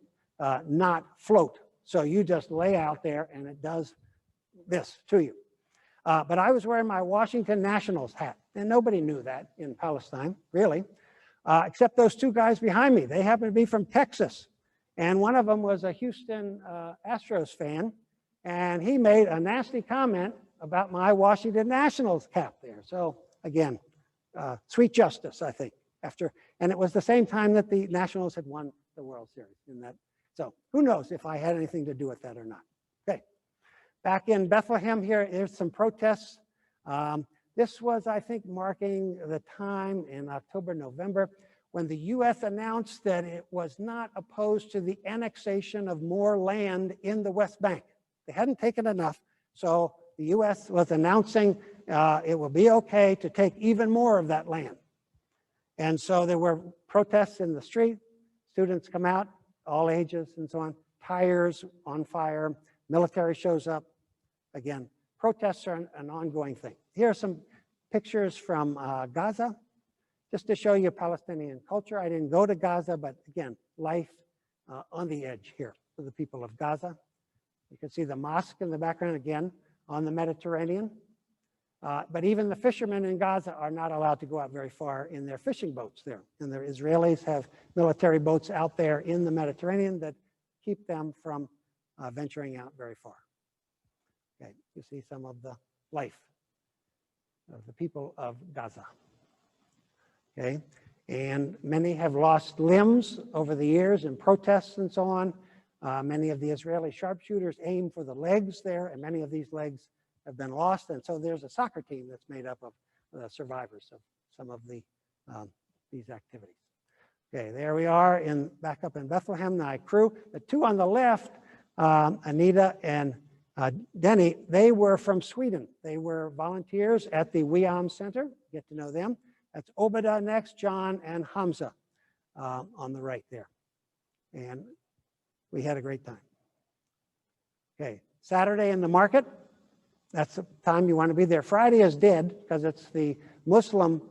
not float. So you just lay out there, and it does this to you. But I was wearing my Washington Nationals hat, and nobody knew that in Palestine, really, except those two guys behind me. They happened to be from Texas, and one of them was a Houston Astros fan, and he made a nasty comment about my Washington Nationals cap there. So again, sweet justice, I think, and it was the same time that the Nationals had won the World Series in that. So who knows if I had anything to do with that or not. Okay, back in Bethlehem here, there's some protests. This was, I think, marking the time in October, November, when the U.S. announced that it was not opposed to the annexation of more land in the West Bank. They hadn't taken enough, so the U.S. was announcing it will be okay to take even more of that land. And so there were protests in the street. Students come out, all ages and so on, tires on fire, military shows up. Again, protests are an ongoing thing. Here are some pictures from Gaza, just to show you Palestinian culture. I didn't go to Gaza, but again, life on the edge here for the people of Gaza. You can see the mosque in the background again on the Mediterranean. But even the fishermen in Gaza are not allowed to go out very far in their fishing boats there. And the Israelis have military boats out there in the Mediterranean that keep them from venturing out very far. Okay, you see some of the life of the people of Gaza. Okay, and many have lost limbs over the years in protests and so on. Many of the Israeli sharpshooters aim for the legs there, and many of these legs have been lost. And so there's a soccer team that's made up of survivors of some of these activities. Okay, there we are back up in Bethlehem, the crew. The two on the left, Anita and Denny, they were from Sweden. They were volunteers at the WIAM Center. Get to know them. That's Obada next, John and Hamza on the right there. And we had a great time. Okay, Saturday in the market. That's the time you want to be there. Friday is dead because it's the Muslim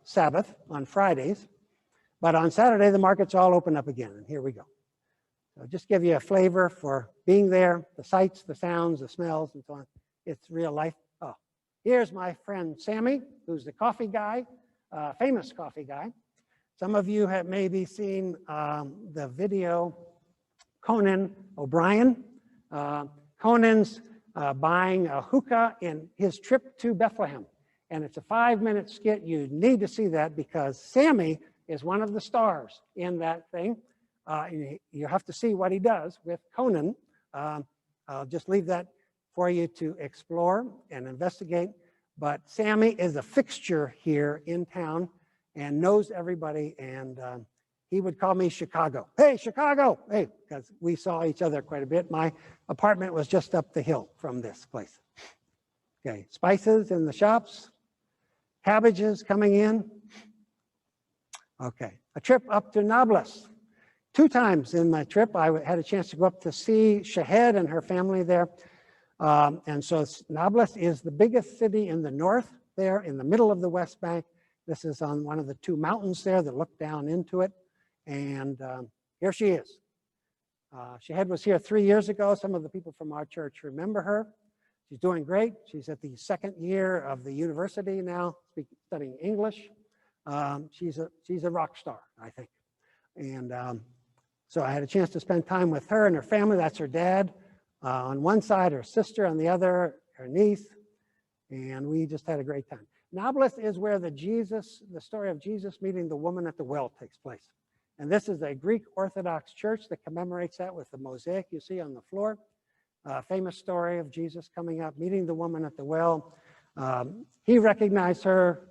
Sabbath on Fridays. But on Saturday, the markets all open up again. And here we go. So just give you a flavor for being there, the sights, the sounds, the smells, and so on. It's real life. Oh, here's my friend Sammy, who's the coffee guy, famous coffee guy. Some of you have maybe seen the video Conan O'Brien. Conan's buying a hookah in his trip to Bethlehem. And it's a 5-minute skit. You need to see that because Sammy is one of the stars in that thing. You have to see what he does with Conan. I'll just leave that for you to explore and investigate. But Sammy is a fixture here in town and knows everybody. And he would call me Chicago. Hey, Chicago! Hey, because we saw each other quite a bit. My apartment was just up the hill from this place. Okay, spices in the shops, cabbages coming in. Okay, a trip up to Nablus. 2 times in my trip, I had a chance to go up to see Shahed and her family there. And so Nablus is the biggest city in the north there, in the middle of the West Bank. This is on one of the 2 mountains there that look down into it. And here she is. Shahed was here 3 years ago. Some of the people from our church remember her. She's doing great. She's at the 2nd year of the university now, studying English. She's a rock star, I think. And So I had a chance to spend time with her and her family. That's her dad on one side, her sister on the other, her niece, and we just had a great time. Nablus is where the story of Jesus meeting the woman at the well takes place. And this is a Greek Orthodox church that commemorates that with the mosaic you see on the floor. Famous story of Jesus coming up, meeting the woman at the well. He recognized her,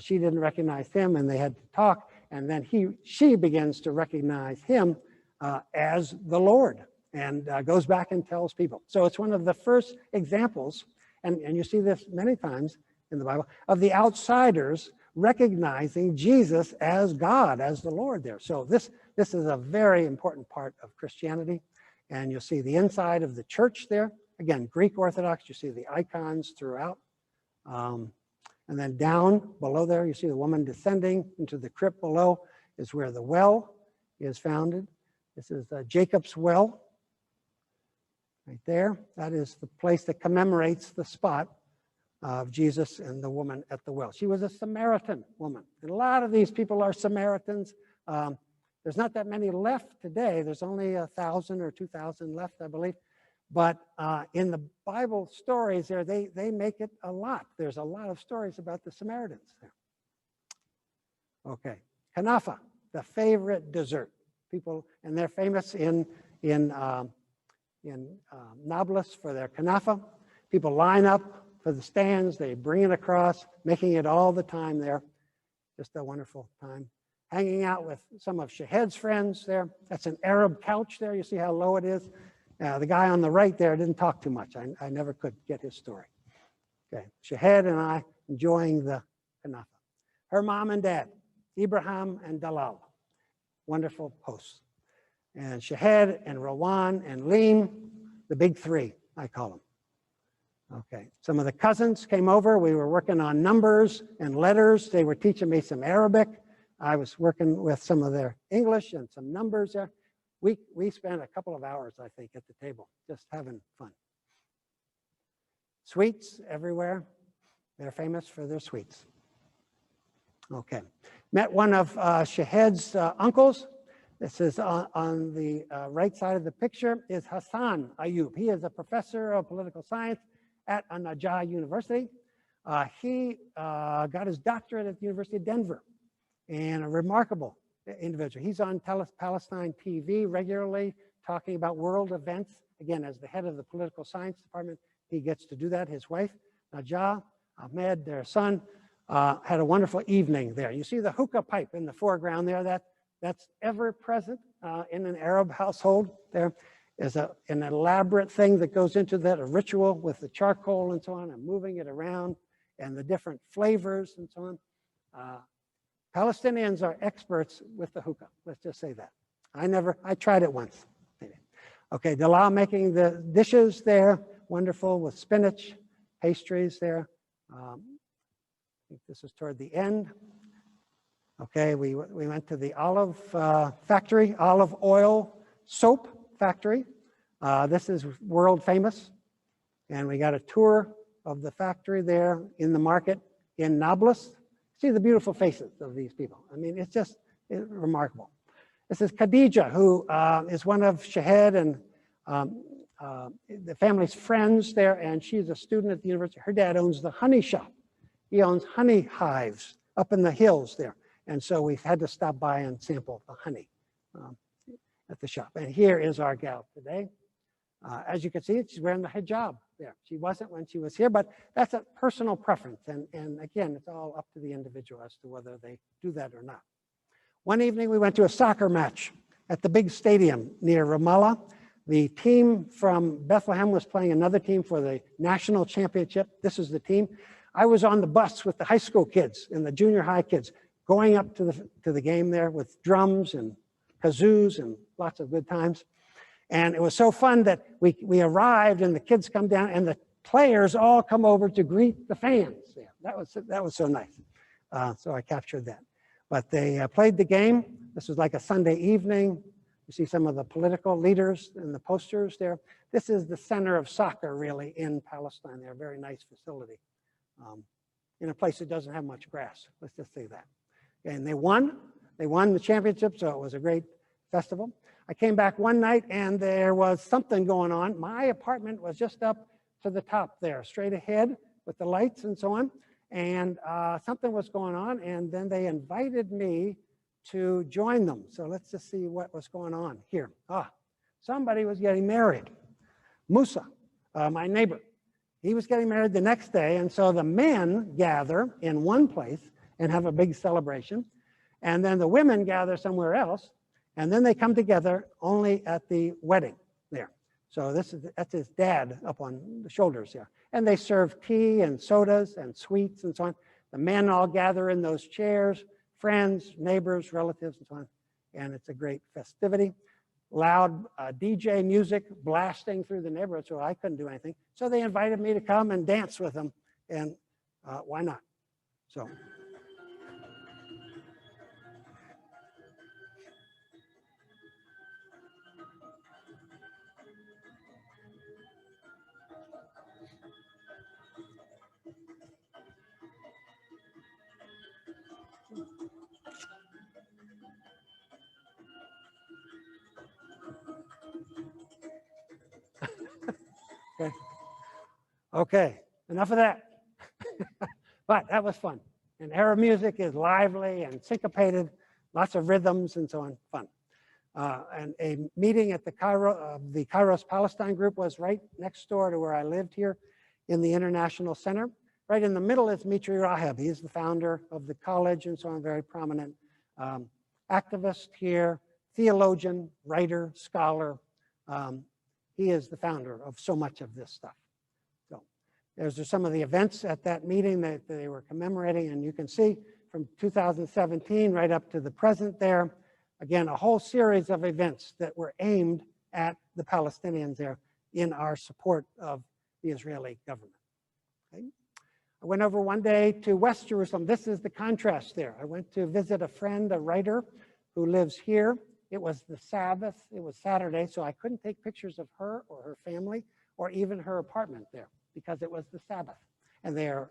she didn't recognize him, and they had to talk. And then she begins to recognize him as the Lord, and goes back and tells people. So it's one of the first examples, and you see this many times in the Bible, of the outsiders recognizing Jesus as God, as the Lord there. So this is a very important part of Christianity. And you'll see the inside of the church there. Again, Greek Orthodox, you see the icons throughout. And then down below there, you see the woman descending into the crypt below is where the well is founded. This is Jacob's well right there. That is the place that commemorates the spot of Jesus and the woman at the well. She was a Samaritan woman. And a lot of these people are Samaritans. There's not that many left today. There's only 1,000 or 2,000 left, I believe. But in the Bible stories there, they make it a lot. There's a lot of stories about the Samaritans there. Okay, kanafa, the favorite dessert. People, and they're famous in Nablus for their kanafa. People line up for the stands. They bring it across, making it all the time there. Just a wonderful time. Hanging out with some of Shahed's friends there. That's an Arab couch there. You see how low it is? The guy on the right there didn't talk too much. I never could get his story. Okay, Shahed and I enjoying the kanafa. Her mom and dad, Ibrahim and Dalal, wonderful hosts. And Shahed and Rawan and Leem, the big three, I call them. Okay, some of the cousins came over. We were working on numbers and letters. They were teaching me some Arabic. I was working with some of their English and some numbers there. We spent a couple of hours, I think, at the table, just having fun. Sweets everywhere. They're famous for their sweets. Okay. Met one of Shahed's uncles. This is on the right side of the picture is Hassan Ayub. He is a professor of political science at An-Najah University. He got his doctorate at the University of Denver, and a remarkable individual. He's on Palestine TV regularly, talking about world events. Again, as the head of the political science department, he gets to do that. His wife, Najah, Ahmed, their son, had a wonderful evening there. You see the hookah pipe in the foreground there. That's ever present in an Arab household. There is an elaborate thing that goes into that, a ritual with the charcoal and so on, and moving it around, and the different flavors and so on. Palestinians are experts with the hookah. Let's just say that. I tried it once. Maybe. Okay, Dalal making the dishes there, wonderful with spinach, pastries there. I think this is toward the end. Okay, we went to the olive factory, olive oil soap factory. This is world famous. And we got a tour of the factory there in the market in Nablus. See the beautiful faces of these people. I mean, it's just remarkable. This is Khadija, who is one of Shahed and the family's friends there, and she's a student at the university. Her dad owns the honey shop. He owns honey hives up in the hills there. And so we've had to stop by and sample the honey at the shop. And here is our gal today. As you can see, she's wearing the hijab there. She wasn't when she was here, but that's a personal preference. And again, it's all up to the individual as to whether they do that or not. One evening, we went to a soccer match at the big stadium near Ramallah. The team from Bethlehem was playing another team for the national championship. This is the team. I was on the bus with the high school kids and the junior high kids going up to the game there with drums and kazoos and lots of good times. And it was so fun that we arrived and the kids come down and the players all come over to greet the fans there. That was so nice. So I captured that. But they played the game. This was like a Sunday evening. You see some of the political leaders in the posters there. This is the center of soccer really in Palestine. They're a very nice facility in a place that doesn't have much grass. Let's just say that. And they won the championship, so it was a great festival. I came back one night and there was something going on. My apartment was just up to the top there, straight ahead with the lights and so on. And something was going on, and then they invited me to join them. So let's just see what was going on here. Somebody was getting married. Musa, my neighbor, he was getting married the next day. And so the men gather in one place and have a big celebration. And then the women gather somewhere else. And then they come together only at the wedding there. So that's his dad up on the shoulders there. And they serve tea and sodas and sweets and so on. The men all gather in those chairs, friends, neighbors, relatives, and so on. And it's a great festivity. Loud DJ music blasting through the neighborhood, so I couldn't do anything. So they invited me to come and dance with them, and why not? So. Okay, enough of that. But that was fun. And Arab music is lively and syncopated, lots of rhythms and so on, fun. And a meeting at the Kairos Palestine group was right next door to where I lived here in the International Center. Right in the middle is Mitri Raheb. He's the founder of the college and so on, very prominent activist here, theologian, writer, scholar. He is the founder of so much of this stuff. So there's some of the events at that meeting that they were commemorating, and you can see from 2017 right up to the present there, again, a whole series of events that were aimed at the Palestinians there in our support of the Israeli government. Okay. I went over one day to West Jerusalem. This is the contrast there. I went to visit a friend, a writer who lives here. It was the Sabbath, it was Saturday, so I couldn't take pictures of her or her family or even her apartment there because it was the Sabbath and they are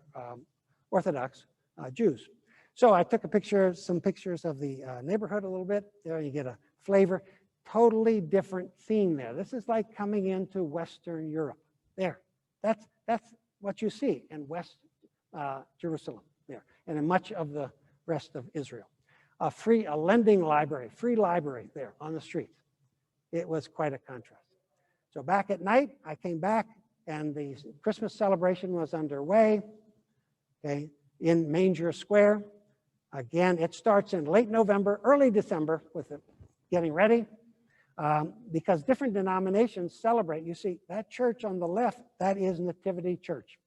Orthodox Jews. So I took some pictures of the neighborhood a little bit. There you get a flavor. Totally different scene there. This is like coming into Western Europe. There, that's what you see in West Jerusalem there and in much of the rest of Israel. A lending library, free library there on the streets. It was quite a contrast. So back at night, I came back and the Christmas celebration was underway, okay, in Manger Square. Again, it starts in late November, early December with it getting ready because different denominations celebrate. You see, that church on the left, that is Nativity Church.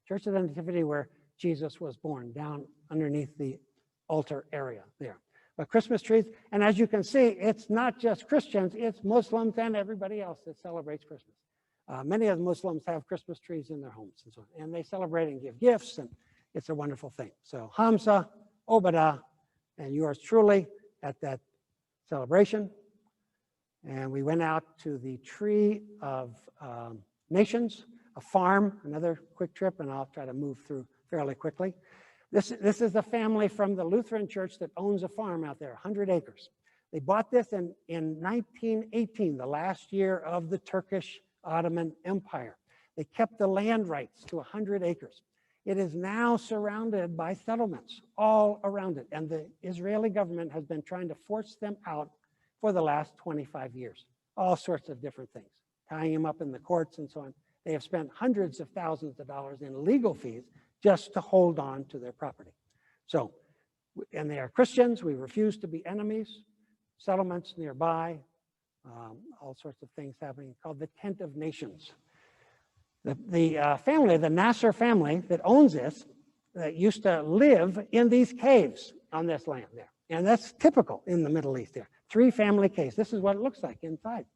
Church of the Nativity where Jesus was born, down underneath the altar area there. But Christmas trees, and as you can see, it's not just Christians, it's Muslims and everybody else that celebrates Christmas. Many of the Muslims have Christmas trees in their homes and so on, and they celebrate and give gifts, and it's a wonderful thing. So Hamza, Obada, and yours truly at that celebration. And we went out to the Tree of Nations, a farm, another quick trip, and I'll try to move through fairly quickly. This is a family from the Lutheran Church that owns a farm out there, 100 acres. They bought this in 1918, the last year of the Turkish Ottoman Empire. They kept the land rights to 100 acres. It is now surrounded by settlements all around it, and the Israeli government has been trying to force them out for the last 25 years. All sorts of different things, tying them up in the courts and so on. They have spent hundreds of thousands of dollars in legal fees just to hold on to their property. So, and they are Christians. We refuse to be enemies. Settlements nearby, all sorts of things happening, called the Tent of Nations. The family, the Nasser family that owns this, that used to live in these caves on this land there. And that's typical in the Middle East there. 3 family caves. This is what it looks like inside.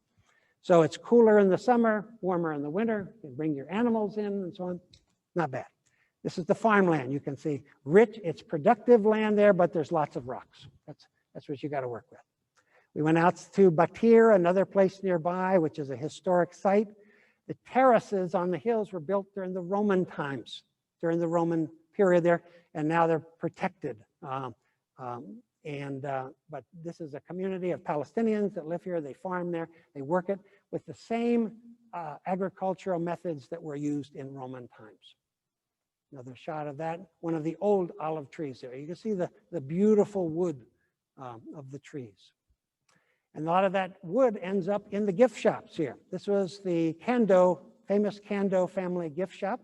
So it's cooler in the summer, warmer in the winter. You can bring your animals in and so on. Not bad. This is the farmland. You can see rich, it's productive land there, but there's lots of rocks. That's what you got to work with. We went out to Batir, another place nearby, which is a historic site. The terraces on the hills were built during the Roman times, during the Roman period there, and now they're protected But this is a community of Palestinians that live here. They farm there. They work it with the same agricultural methods that were used in Roman times. Another shot of that, one of the old olive trees there. You can see the beautiful wood of the trees. And a lot of that wood ends up in the gift shops here. This was the Kando, famous Kando family gift shop.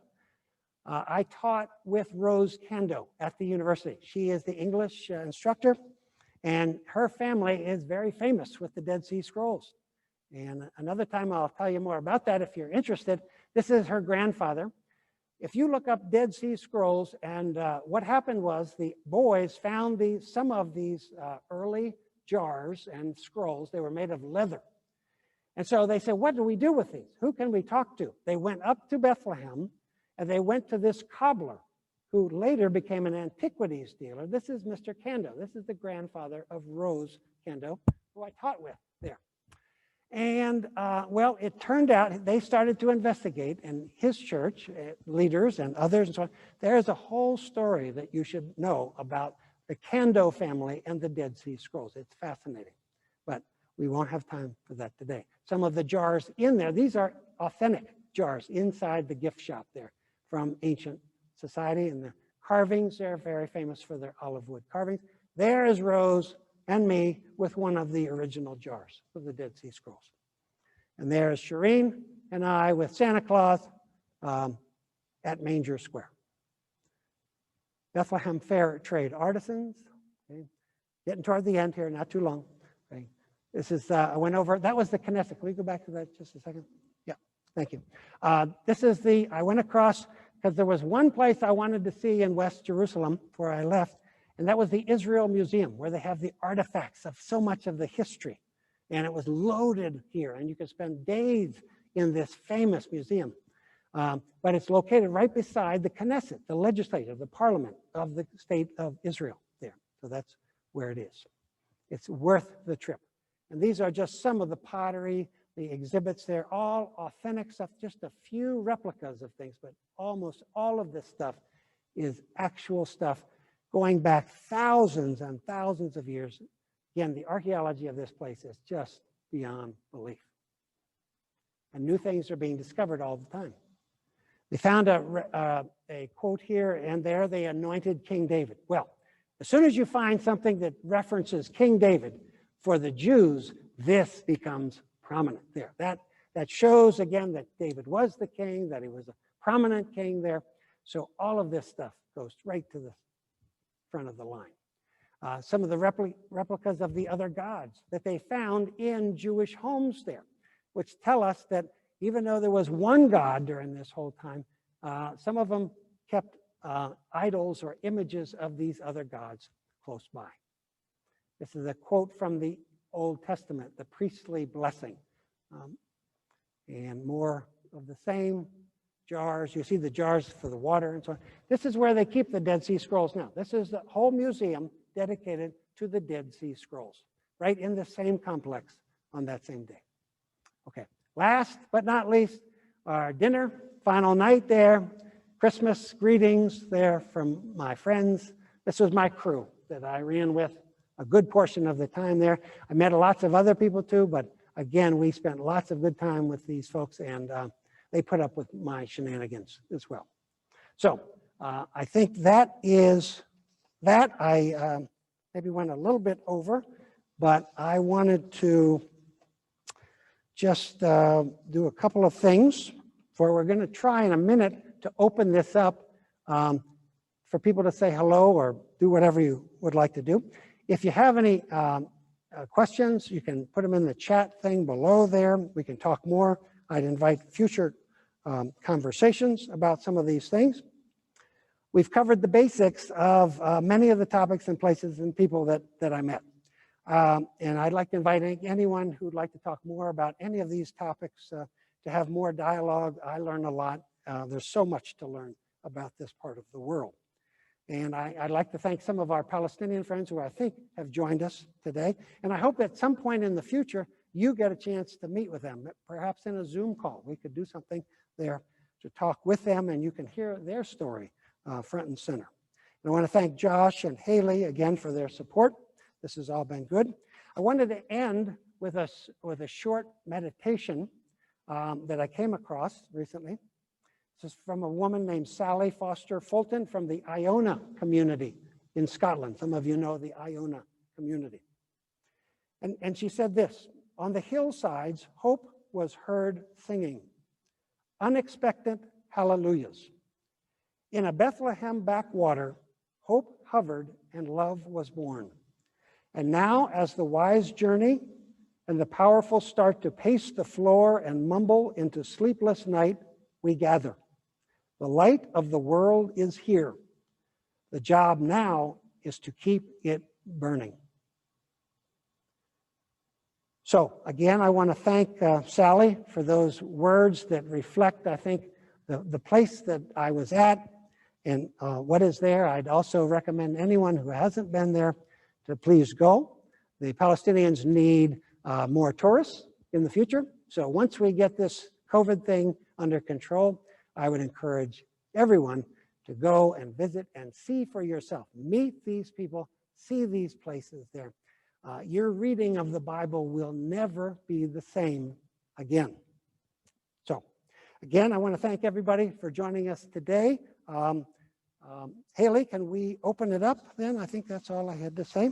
I taught with Rose Kando at the university. She is the English instructor, and her family is very famous with the Dead Sea Scrolls. And another time I'll tell you more about that if you're interested. This is her grandfather. If you look up Dead Sea Scrolls, and what happened was the boys found some of these early jars and scrolls. They were made of leather. And so they said, what do we do with these? Who can we talk to? They went up to Bethlehem, and they went to this cobbler, who later became an antiquities dealer. This is Mr. Kando. This is the grandfather of Rose Kando, who I taught with there. And well, it turned out they started to investigate, and his church, leaders and others and so on, there's a whole story that you should know about the Kando family and the Dead Sea Scrolls. It's fascinating, but we won't have time for that today. Some of the jars in there, these are authentic jars inside the gift shop there from ancient society, and the carvings, they're very famous for their olive wood carvings. There is Rose and me with one of the original jars of the Dead Sea Scrolls. And there is Shireen and I with Santa Claus at Manger Square. Bethlehem Fair Trade Artisans. Okay. Getting toward the end here, not too long. Okay. This is, I went over, that was the Knesset. Can we go back to that just a second? Yeah, thank you. This is I went across, because there was one place I wanted to see in West Jerusalem before I left, and that was the Israel Museum, where they have the artifacts of so much of the history. And it was loaded here, and you could spend days in this famous museum. But it's located right beside the Knesset, the legislature, the parliament of the state of Israel there. So that's where it is. It's worth the trip. And these are just some of the pottery, the exhibits there, all authentic stuff, just a few replicas of things, but almost all of this stuff is actual stuff going back thousands and thousands of years. Again, the archaeology of this place is just beyond belief. And new things are being discovered all the time. They found a quote here and there, they anointed King David. Well, as soon as you find something that references King David, for the Jews, this becomes prominent there. That shows, again, that David was the king, that he was a prominent king there. So all of this stuff goes right to the front of the line. Some of the replicas of the other gods that they found in Jewish homes there, which tell us that even though there was one God during this whole time, some of them kept idols or images of these other gods close by. This is a quote from the Old Testament, the priestly blessing. And more of the same jars. You see the jars for the water and so on. This is where they keep the Dead Sea Scrolls now. This is the whole museum dedicated to the Dead Sea Scrolls, right in the same complex on that same day. Okay, last but not least, our dinner, final night there, Christmas greetings there from my friends. This was my crew that I ran with a good portion of the time there. I met lots of other people too, but again, we spent lots of good time with these folks, and they put up with my shenanigans as well. So I think that is that. I maybe went a little bit over, but I wanted to just do a couple of things. We're going to try in a minute to open this up for people to say hello or do whatever you would like to do. If you have any questions, you can put them in the chat thing below there. We can talk more. I'd invite future conversations about some of these things. We've covered the basics of many of the topics and places and people that I met. And I'd like to invite anyone who'd like to talk more about any of these topics to have more dialogue. I learn a lot. There's so much to learn about this part of the world. And I'd like to thank some of our Palestinian friends who I think have joined us today. And I hope at some point in the future, you get a chance to meet with them, perhaps in a Zoom call. We could do something there to talk with them, and you can hear their story front and center. And I want to thank Josh and Haley again for their support. this has all been good. I wanted to end with a short meditation that I came across recently. This is from a woman named Sally Foster Fulton from the Iona community in Scotland. Some of you know the Iona community. And she said this: on the hillsides, hope was heard singing unexpected hallelujahs. In a Bethlehem backwater, hope hovered and love was born. And now, as the wise journey and the powerful start to pace the floor and mumble into sleepless night, we gather. The light of the world is here. The job now is to keep it burning. So again, I want to thank Sally for those words that reflect, I think, the place that I was at and what is there. I'd also recommend anyone who hasn't been there to please go. The Palestinians need more tourists in the future. So once we get this COVID thing under control, I would encourage everyone to go and visit and see for yourself. Meet these people, see these places there. Your reading of the Bible will never be the same again. So again, I want to thank everybody for joining us today. Haley, can we open it up then? I think that's all I had to say.